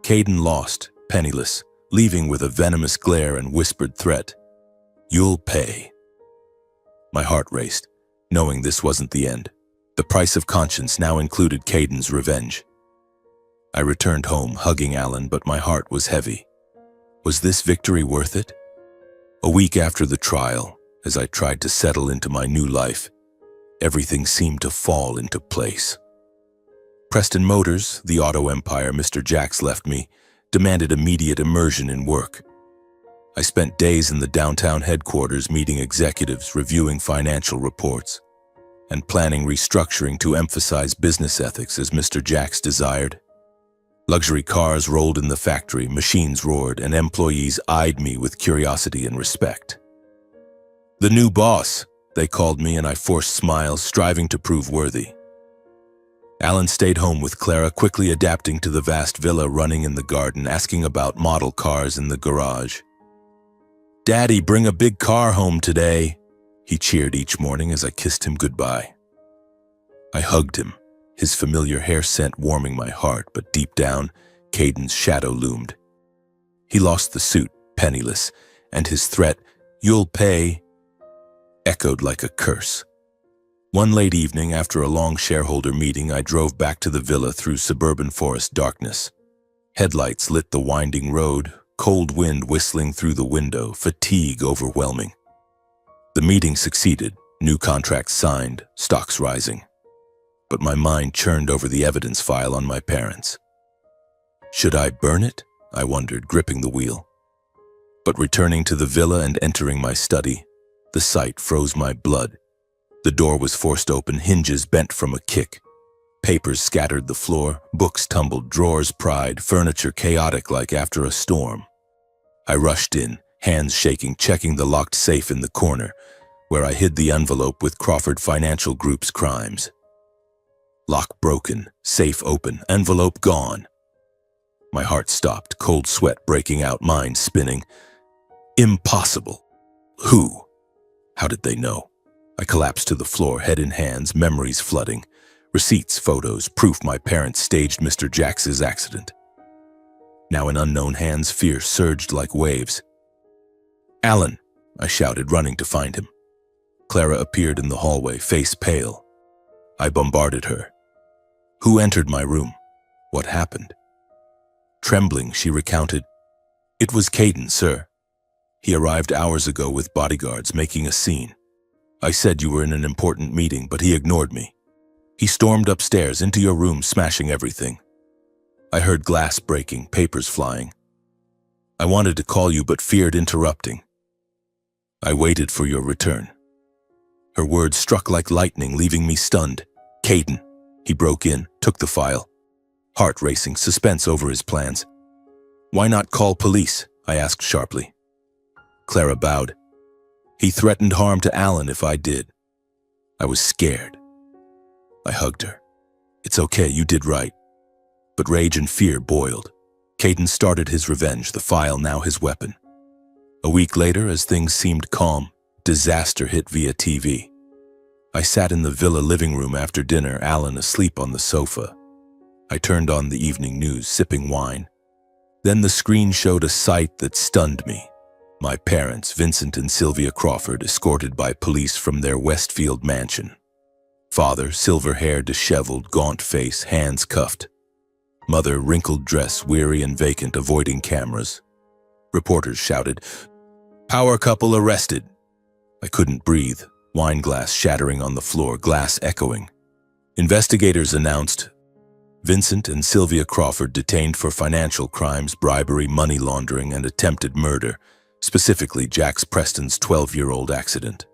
Caden lost, penniless, leaving with a venomous glare and whispered threat. You'll pay. My heart raced, knowing this wasn't the end. The price of conscience now included Caden's revenge. I returned home, hugging Alan, but my heart was heavy. Was this victory worth it? A week after the trial, as I tried to settle into my new life, everything seemed to fall into place. Preston Motors, the auto empire Mr. Jax left me, demanded immediate immersion in work. I spent days in the downtown headquarters meeting executives, reviewing financial reports, and planning restructuring to emphasize business ethics as Mr. Jax desired. Luxury cars rolled in the factory, machines roared, and employees eyed me with curiosity and respect. The new boss, they called me, and I forced smiles, striving to prove worthy. Alan stayed home with Clara, quickly adapting to the vast villa running in the garden, asking about model cars in the garage. Daddy, bring a big car home today, he cheered each morning as I kissed him goodbye. I hugged him, his familiar hair scent warming my heart, but deep down, Caden's shadow loomed. He lost the suit, penniless, and his threat, you'll pay, echoed like a curse. One late evening, after a long shareholder meeting, I drove back to the villa through suburban forest darkness. Headlights lit the winding road, cold wind whistling through the window, fatigue overwhelming. The meeting succeeded, new contracts signed, stocks rising. But my mind churned over the evidence file on my parents. Should I burn it? I wondered, gripping the wheel. But returning to the villa and entering my study, the sight froze my blood. The door was forced open, hinges bent from a kick. Papers scattered the floor, books tumbled, drawers pried, furniture chaotic like after a storm. I rushed in, hands shaking, checking the locked safe in the corner, where I hid the envelope with Crawford Financial Group's crimes. Lock broken, safe open, envelope gone. My heart stopped, cold sweat breaking out, mind spinning. Impossible. Who? How did they know? I collapsed to the floor, head in hands, memories flooding. Receipts, photos, proof my parents staged Mr. Jax's accident. Now in unknown hands, fear surged like waves. Alan, I shouted, running to find him. Clara appeared in the hallway, face pale. I bombarded her. Who entered my room? What happened? Trembling, she recounted. It was Caden, sir. He arrived hours ago with bodyguards, making a scene. I said you were in an important meeting, but he ignored me. He stormed upstairs into your room, smashing everything. I heard glass breaking, papers flying. I wanted to call you, but feared interrupting. I waited for your return. Her words struck like lightning, leaving me stunned. Caden. He broke in, took the file. Heart racing, suspense over his plans. Why not call police? I asked sharply. Clara bowed. He threatened harm to Alan if I did. I was scared. I hugged her. It's okay, you did right. But rage and fear boiled. Caden started his revenge, the file now his weapon. A week later, as things seemed calm, disaster hit via TV. I sat in the villa living room after dinner, Alan asleep on the sofa. I turned on the evening news, sipping wine. Then the screen showed a sight that stunned me. My parents, Vincent and Sylvia Crawford, escorted by police from their Westfield mansion. Father, silver hair, disheveled, gaunt face, hands cuffed. Mother, wrinkled dress, weary and vacant, avoiding cameras. Reporters shouted, "Power couple arrested." I couldn't breathe, wine glass shattering on the floor, glass echoing. Investigators announced, Vincent and Sylvia Crawford detained for financial crimes, bribery, money laundering, and attempted murder, specifically Jax Preston's 12-year-old accident.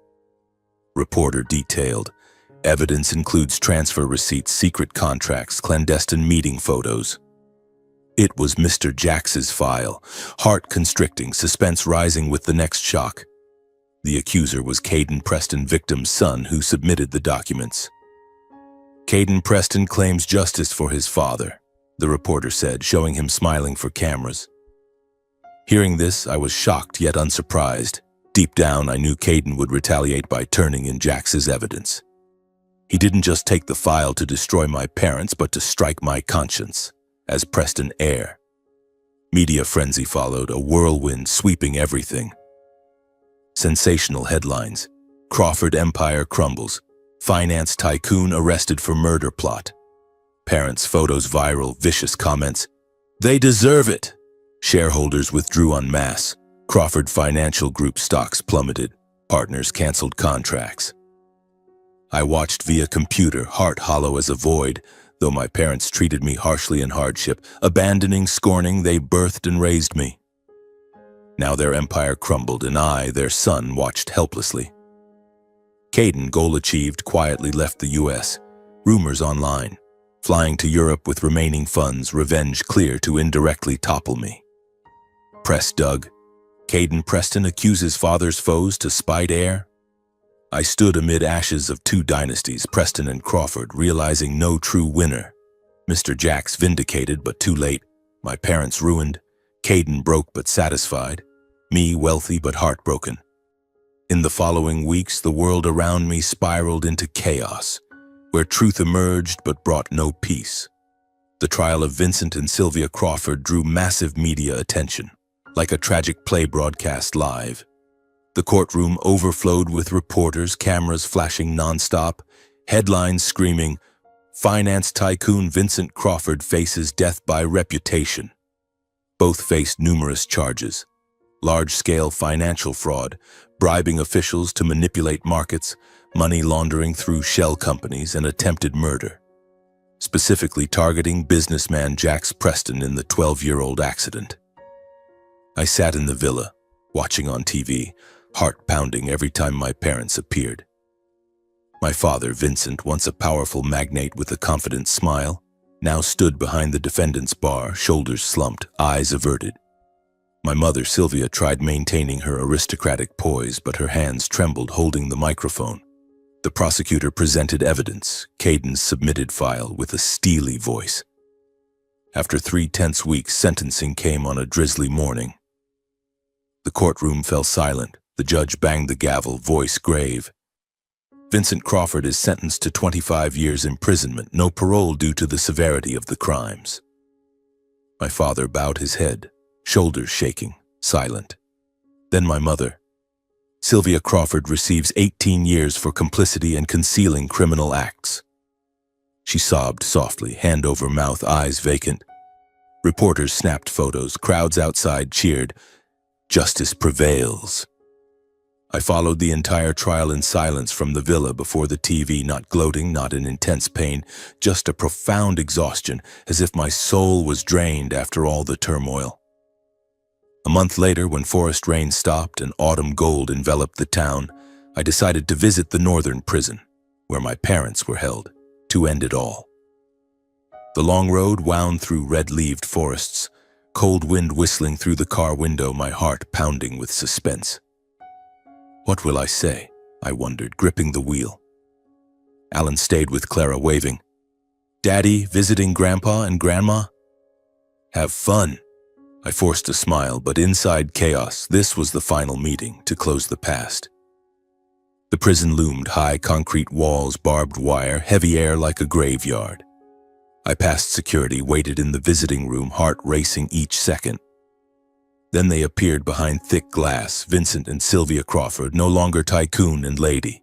Reporter detailed, Evidence includes transfer receipts, secret contracts, clandestine meeting photos. It was Mr. Jax's file, heart-constricting, suspense rising with the next shock. The accuser was Caden Preston, victim's son, who submitted the documents. Caden Preston claims justice for his father, the reporter said, showing him smiling for cameras. Hearing this, I was shocked yet unsurprised. Deep down, I knew Caden would retaliate by turning in Jax's evidence. He didn't just take the file to destroy my parents, but to strike my conscience as Preston heir. Media frenzy followed, a whirlwind sweeping everything. Sensational headlines: Crawford empire crumbles, finance tycoon arrested for murder plot. Parents' photos viral, vicious comments: "They deserve it." Shareholders withdrew en masse. Crawford Financial Group stocks plummeted. Partners canceled contracts. I watched via computer, heart hollow as a void, though my parents treated me harshly in hardship, abandoning, scorning, they birthed and raised me. Now their empire crumbled, and I, their son, watched helplessly. Caden, goal achieved, quietly left the U.S. Rumors online. Flying to Europe with remaining funds, revenge clear to indirectly topple me. Press dug. Caden Preston accuses father's foes to spite heir. I stood amid ashes of two dynasties, Preston and Crawford, realizing no true winner. Mr. Jax vindicated, but too late. My parents ruined. Caden broke but satisfied. Me wealthy but heartbroken. In the following weeks, the world around me spiraled into chaos, where truth emerged but brought no peace. The trial of Vincent and Sylvia Crawford drew massive media attention, like a tragic play broadcast live. The courtroom overflowed with reporters, cameras flashing nonstop, headlines screaming, "Finance tycoon Vincent Crawford faces death by reputation." Both faced numerous charges: large-scale financial fraud, bribing officials to manipulate markets, money laundering through shell companies, and attempted murder, specifically targeting businessman Jax Preston in the 12-year-old accident. I sat in the villa, watching on TV, heart pounding every time my parents appeared. My father, Vincent, once a powerful magnate with a confident smile, now stood behind the defendant's bar, shoulders slumped, eyes averted. My mother, Sylvia, tried maintaining her aristocratic poise, but her hands trembled holding the microphone. The prosecutor presented evidence, Caden's submitted file, with a steely voice. After 3 tense weeks, sentencing came on a drizzly morning. The courtroom fell silent. The judge banged the gavel, voice grave. Vincent Crawford is sentenced to 25 years imprisonment, no parole due to the severity of the crimes. My father bowed his head, shoulders shaking, silent. Then my mother. Sylvia Crawford receives 18 years for complicity and concealing criminal acts. She sobbed softly, hand over mouth, eyes vacant. Reporters snapped photos, crowds outside cheered. Justice prevails. I followed the entire trial in silence from the villa before the TV, not gloating, not in intense pain, just a profound exhaustion, as if my soul was drained after all the turmoil. A month later, when forest rain stopped and autumn gold enveloped the town, I decided to visit the northern prison, where my parents were held, to end it all. The long road wound through red-leaved forests, cold wind whistling through the car window, my heart pounding with suspense. What will I say? I wondered, gripping the wheel. Alan stayed with Clara, waving. Daddy, visiting Grandpa and Grandma? Have fun. I forced a smile, but inside chaos, this was the final meeting to close the past. The prison loomed, high concrete walls, barbed wire, heavy air like a graveyard. I passed security, waited in the visiting room, heart racing each second. Then they appeared behind thick glass, Vincent and Sylvia Crawford, no longer tycoon and lady.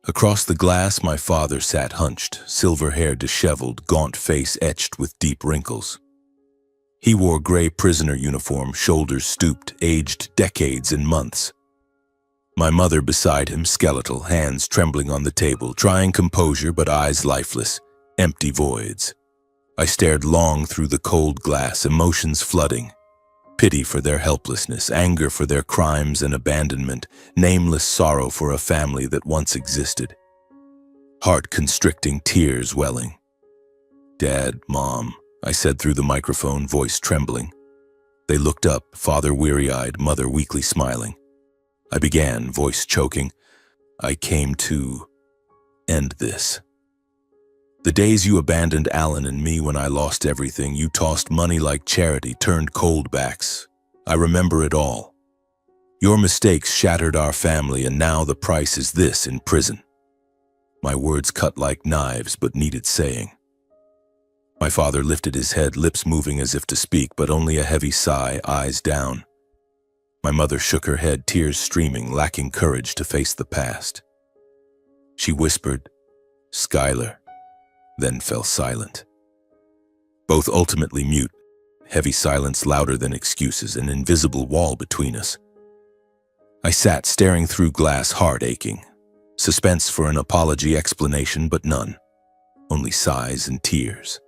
Across the glass, my father sat hunched, silver hair disheveled, gaunt face etched with deep wrinkles. He wore gray prisoner uniform, shoulders stooped, aged decades and months. My mother beside him, skeletal, hands trembling on the table, trying composure but eyes lifeless, empty voids. I stared long through the cold glass, emotions flooding. Pity for their helplessness, anger for their crimes and abandonment, nameless sorrow for a family that once existed. heart constricting, tears welling. "Dad, Mom," I said through the microphone, voice trembling. They looked up, father weary-eyed, mother weakly smiling. I began, voice choking. "I came to end this. The days you abandoned Alan and me when I lost everything, you tossed money like charity, turned cold backs. I remember it all. Your mistakes shattered our family, and now the price is this, in prison." My words cut like knives, but needed saying. My father lifted his head, lips moving as if to speak, but only a heavy sigh, eyes down. My mother shook her head, tears streaming, lacking courage to face the past. She whispered, "Skylar," then fell silent. Both ultimately mute, heavy silence louder than excuses, an invisible wall between us. I sat staring through glass, heart aching. Suspense for an apology, explanation, but none. Only sighs and tears.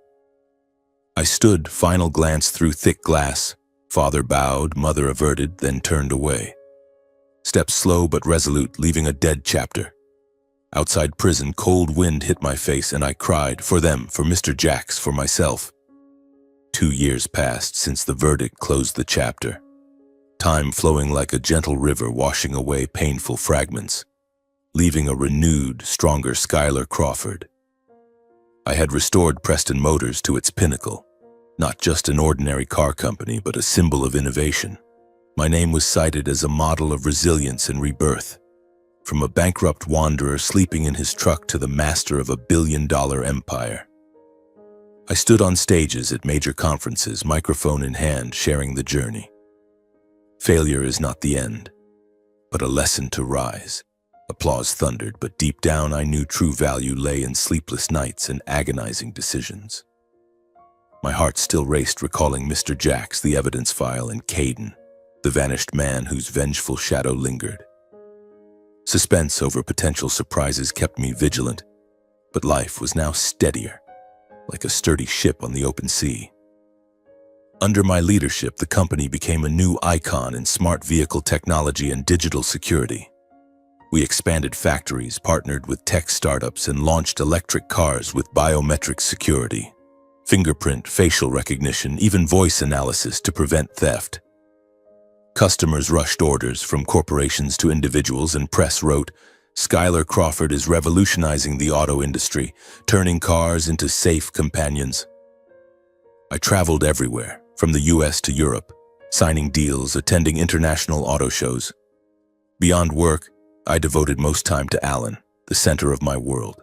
I stood, final glance through thick glass. Father bowed, mother averted, then turned away. Steps slow but resolute, leaving a dead chapter. Outside prison, cold wind hit my face, and I cried, for them, for Mr. Jacks, for myself. 2 years passed since the verdict closed the chapter. Time flowing like a gentle river, washing away painful fragments, leaving a renewed, stronger Skylar Crawford. I had restored Preston Motors to its pinnacle, not just an ordinary car company, but a symbol of innovation. My name was cited as a model of resilience and rebirth. From a bankrupt wanderer sleeping in his truck to the master of a billion-dollar empire. I stood on stages at major conferences, microphone in hand, sharing the journey. Failure is not the end, but a lesson to rise. Applause thundered, but deep down I knew true value lay in sleepless nights and agonizing decisions. My heart still raced, recalling Mr. Jacks, the evidence file, and Caden, the vanished man whose vengeful shadow lingered. Suspense over potential surprises kept me vigilant, but life was now steadier, like a sturdy ship on the open sea. Under my leadership, the company became a new icon in smart vehicle technology and digital security. We expanded factories, partnered with tech startups, and launched electric cars with biometric security, fingerprint, facial recognition, even voice analysis to prevent theft. Customers rushed orders from corporations to individuals, and press wrote, "Skylar Crawford is revolutionizing the auto industry, turning cars into safe companions." I traveled everywhere, from the US to Europe, signing deals, attending international auto shows. Beyond work, I devoted most time to Alan, the center of my world.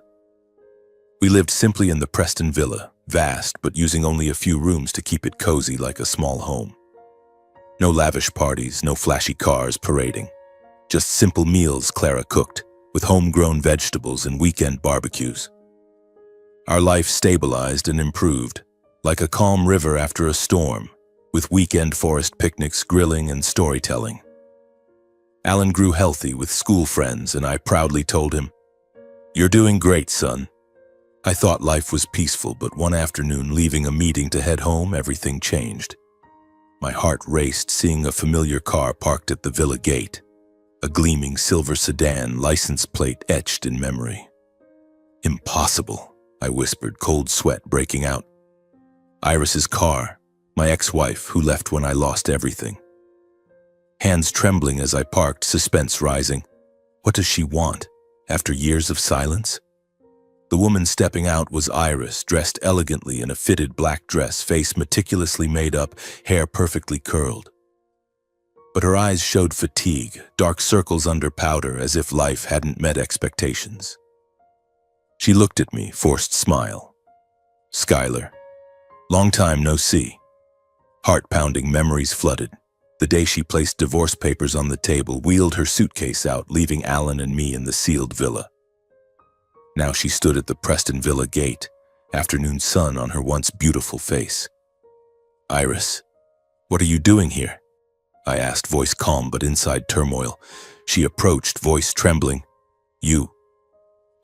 We lived simply in the Preston Villa, vast but using only a few rooms to keep it cozy like a small home. No lavish parties, no flashy cars parading. Just simple meals Clara cooked, with homegrown vegetables and weekend barbecues. Our life stabilized and improved, like a calm river after a storm, with weekend forest picnics, grilling, and storytelling. Alan grew healthy with school friends, and I proudly told him, "You're doing great, son." I thought life was peaceful, but one afternoon, leaving a meeting to head home, everything changed. My heart raced, seeing a familiar car parked at the villa gate, a gleaming silver sedan, license plate etched in memory. "Impossible," I whispered, cold sweat breaking out. Iris's car, my ex-wife who left when I lost everything. Hands trembling as I parked, suspense rising. What does she want, after years of silence? The woman stepping out was Iris, dressed elegantly in a fitted black dress, face meticulously made up, hair perfectly curled. But her eyes showed fatigue, dark circles under powder, as if life hadn't met expectations. She looked at me, forced smile. "Skylar, long time no see." Heart-pounding memories flooded. The day she placed divorce papers on the table, wheeled her suitcase out, leaving Alan and me in the sealed villa. Now she stood at the Preston Villa gate, afternoon sun on her once beautiful face. "Iris, what are you doing here?" I asked, voice calm but inside turmoil. She approached, voice trembling. "You.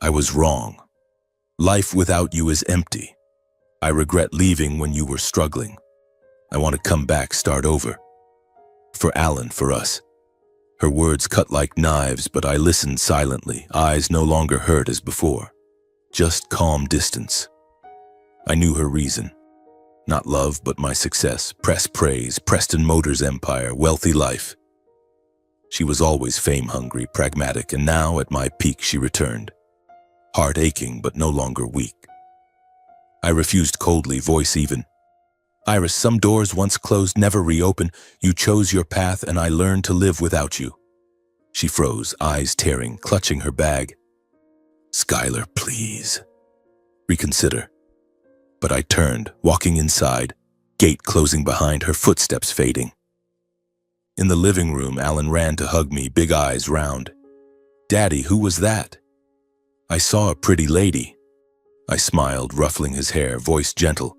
I was wrong. Life without you is empty. I regret leaving when you were struggling. I want to come back, start over. For Alan, for us." Her words cut like knives, but I listened silently, eyes no longer hurt as before, just calm distance. I knew her reason. Not love, but my success, press praise, Preston Motors empire, wealthy life. She was always fame-hungry, pragmatic, and now, at my peak, she returned. Heart aching, but no longer weak. I refused coldly, voice even. Iris, some doors once closed never reopen. You chose your path, and I learned to live without you. She froze, eyes tearing, clutching her bag. Skylar, please. Reconsider. But I turned, walking inside, gate closing behind her, footsteps fading. In the living room, Alan ran to hug me, big eyes round. Daddy, who was that? I saw a pretty lady. I smiled, ruffling his hair, voice gentle.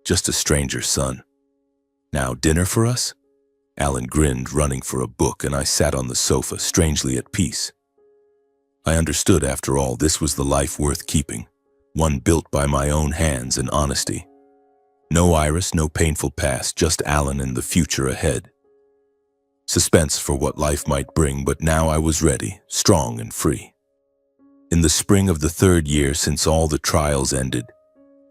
Just a stranger's son. Now dinner for us? Alan grinned, running for a book, and I sat on the sofa, strangely at peace. I understood, after all, this was the life worth keeping, one built by my own hands and honesty. No Iris, no painful past, just Alan and the future ahead. Suspense for what life might bring, but now I was ready, strong and free. In the spring of the 3rd year since all the trials ended,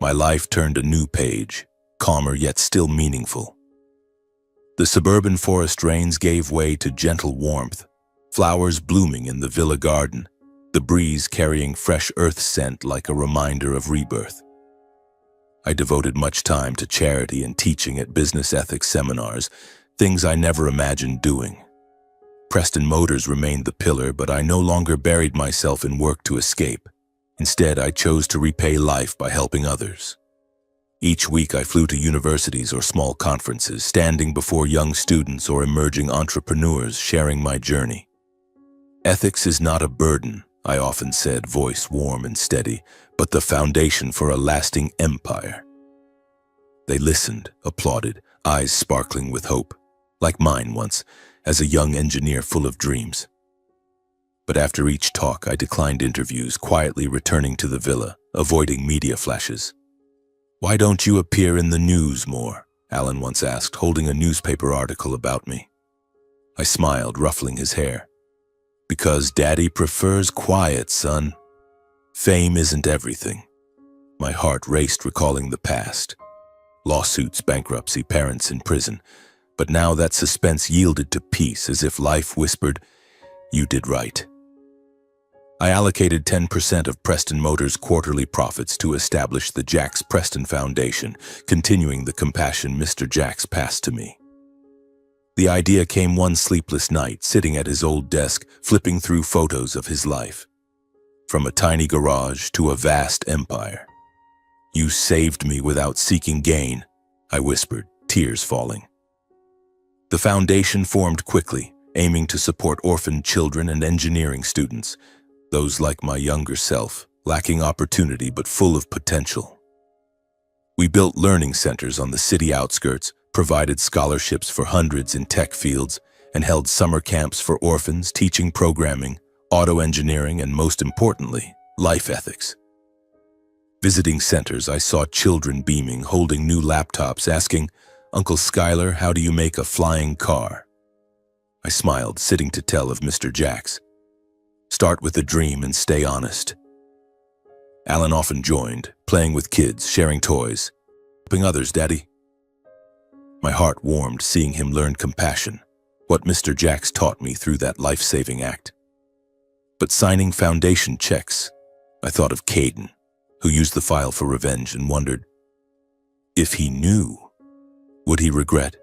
my life turned a new page, calmer yet still meaningful. The suburban forest rains gave way to gentle warmth, flowers blooming in the villa garden, the breeze carrying fresh earth scent like a reminder of rebirth. I devoted much time to charity and teaching at business ethics seminars, things I never imagined doing. Preston Motors remained the pillar, but I no longer buried myself in work to escape. Instead, I chose to repay life by helping others. Each week I flew to universities or small conferences, standing before young students or emerging entrepreneurs, sharing my journey. Ethics is not a burden, I often said, voice warm and steady, but the foundation for a lasting empire. They listened, applauded, eyes sparkling with hope, like mine once, as a young engineer full of dreams. But after each talk, I declined interviews, quietly returning to the villa, avoiding media flashes. Why don't you appear in the news more? Alan once asked, holding a newspaper article about me. I smiled, ruffling his hair. Because Daddy prefers quiet, son. Fame isn't everything. My heart raced, recalling the past. Lawsuits, bankruptcy, parents in prison. But now that suspense yielded to peace, as if life whispered, you did right. I allocated 10% of Preston Motors' quarterly profits to establish the Jax Preston Foundation, continuing the compassion Mr. Jax passed to me. The idea came one sleepless night, sitting at his old desk, flipping through photos of his life. From a tiny garage to a vast empire. You saved me without seeking gain, I whispered, tears falling. The foundation formed quickly, aiming to support orphaned children and engineering students, those like my younger self, lacking opportunity but full of potential. We built learning centers on the city outskirts, provided scholarships for hundreds in tech fields, and held summer camps for orphans, teaching programming, auto engineering, and most importantly, life ethics. Visiting centers, I saw children beaming, holding new laptops, asking, Uncle Skylar, how do you make a flying car? I smiled, sitting to tell of Mr. Jax. Start with a dream and stay honest. Alan often joined, playing with kids, sharing toys, helping others, Daddy. My heart warmed seeing him learn compassion, what Mr. Jax taught me through that life-saving act. But signing foundation checks, I thought of Caden, who used the file for revenge, and wondered, if he knew, would he regret?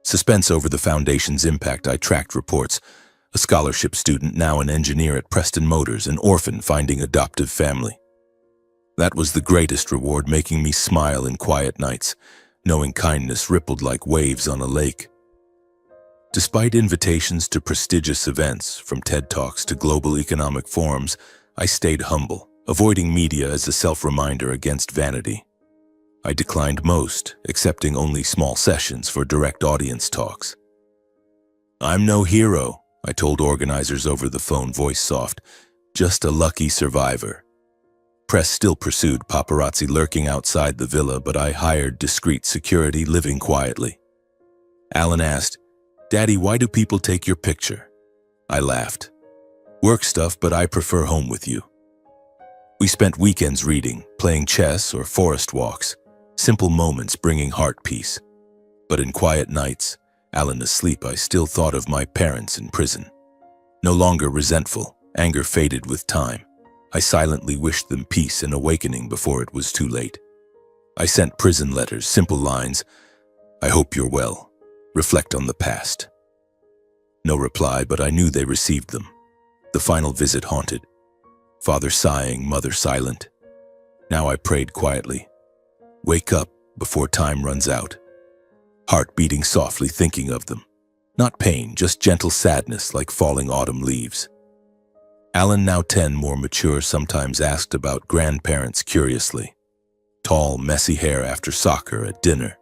Suspense over the foundation's impact. I tracked reports. A scholarship student, now an engineer at Preston Motors, an orphan finding adoptive family. That was the greatest reward, making me smile in quiet nights, knowing kindness rippled like waves on a lake. Despite invitations to prestigious events, from TED Talks to global economic forums, I stayed humble, avoiding media as a self-reminder against vanity. I declined most, accepting only small sessions for direct audience talks. I'm no hero, I told organizers over the phone, voice soft, just a lucky survivor. Press still pursued, paparazzi lurking outside the villa, but I hired discreet security, living quietly. Alan asked, Daddy, why do people take your picture? I laughed. Work stuff, but I prefer home with you. We spent weekends reading, playing chess or forest walks, simple moments bringing heart peace. But in quiet nights, Alan asleep, I still thought of my parents in prison. No longer resentful, anger faded with time. I silently wished them peace and awakening before it was too late. I sent prison letters, simple lines, "I hope you're well. Reflect on the past." No reply, but I knew they received them. The final visit haunted. Father sighing, mother silent. Now I prayed quietly. Wake up before time runs out. Heart beating softly, thinking of them. Not pain, just gentle sadness like falling autumn leaves. Alan, now 10, more mature, sometimes asked about grandparents curiously. Tall, messy hair after soccer at dinner.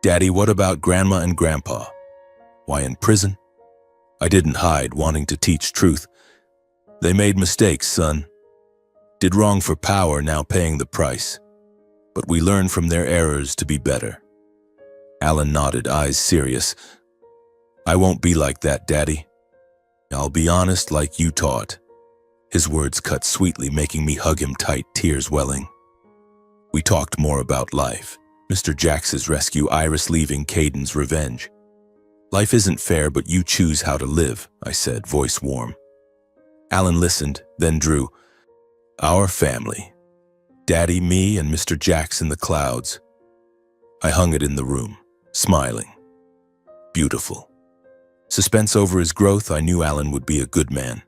"Daddy, what about Grandma and Grandpa? Why in prison?" I didn't hide, wanting to teach truth. "They made mistakes, son. Did wrong for power, now paying the price. But we learn from their errors to be better." Alan nodded, eyes serious. "I won't be like that, Daddy. I'll be honest like you taught." His words cut sweetly, making me hug him tight, tears welling. We talked more about life. Mr. Jax's rescue, Iris leaving, Caden's revenge. "Life isn't fair, but you choose how to live," I said, voice warm. Alan listened, then drew. "Our family. Daddy, me, and Mr. Jax in the clouds." I hung it in the room, smiling. Beautiful. Suspense over his growth, I knew Alan would be a good man.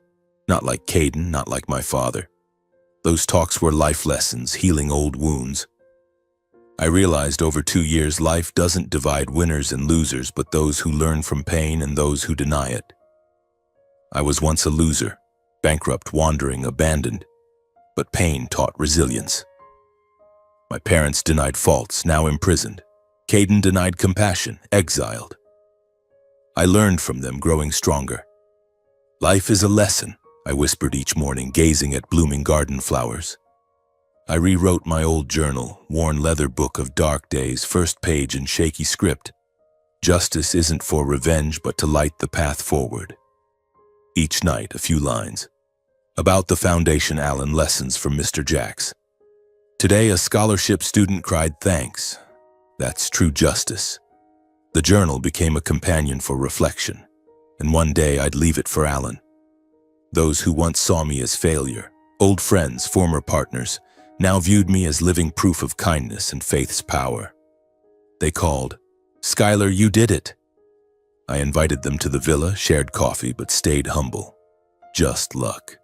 Not like Caden, not like my father. Those talks were life lessons, healing old wounds. I realized over 2 years life doesn't divide winners and losers, but those who learn from pain and those who deny it. I was once a loser, bankrupt, wandering, abandoned, but pain taught resilience. My parents denied faults, now imprisoned. Caden denied compassion, exiled. I learned from them, growing stronger. "Life is a lesson," I whispered each morning, gazing at blooming garden flowers. I rewrote my old journal, worn leather book of dark days, first page in shaky script. "Justice isn't for revenge, but to light the path forward." Each night, a few lines. About the foundation, Alan, lessons from Mr. Jax. Today, a scholarship student cried thanks. That's true justice. The journal became a companion for reflection, and one day I'd leave it for Alan. Those who once saw me as failure, old friends, former partners, now viewed me as living proof of kindness and faith's power. They called, "Skylar, you did it." I invited them to the villa, shared coffee, but stayed humble. Just luck.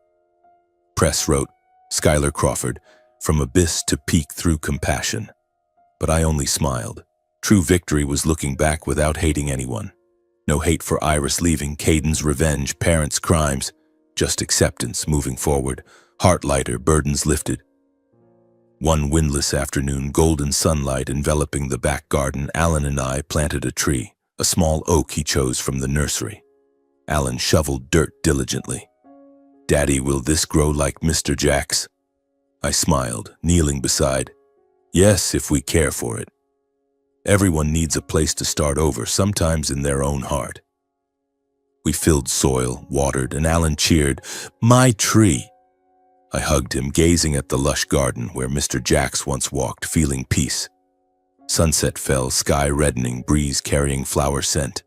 Press wrote, "Skylar Crawford, from abyss to peak through compassion." But I only smiled. True victory was looking back without hating anyone. No hate for Iris leaving, Caden's revenge, parents' crimes. Just acceptance, moving forward, heart lighter, burdens lifted. One windless afternoon, golden sunlight enveloping the back garden, Alan and I planted a tree, a small oak he chose from the nursery. Alan shoveled dirt diligently. "Daddy, will this grow like Mr. Jax?" I smiled, kneeling beside. "Yes, if we care for it." Everyone needs a place to start over, sometimes in their own heart. We filled soil, watered, and Alan cheered, "My tree!" I hugged him, gazing at the lush garden where Mr. Jax once walked, feeling peace. Sunset fell, sky reddening, breeze carrying flower scent.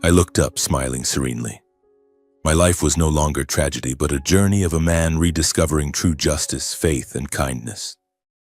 I looked up, smiling serenely. My life was no longer tragedy, but a journey of a man rediscovering true justice, faith, and kindness.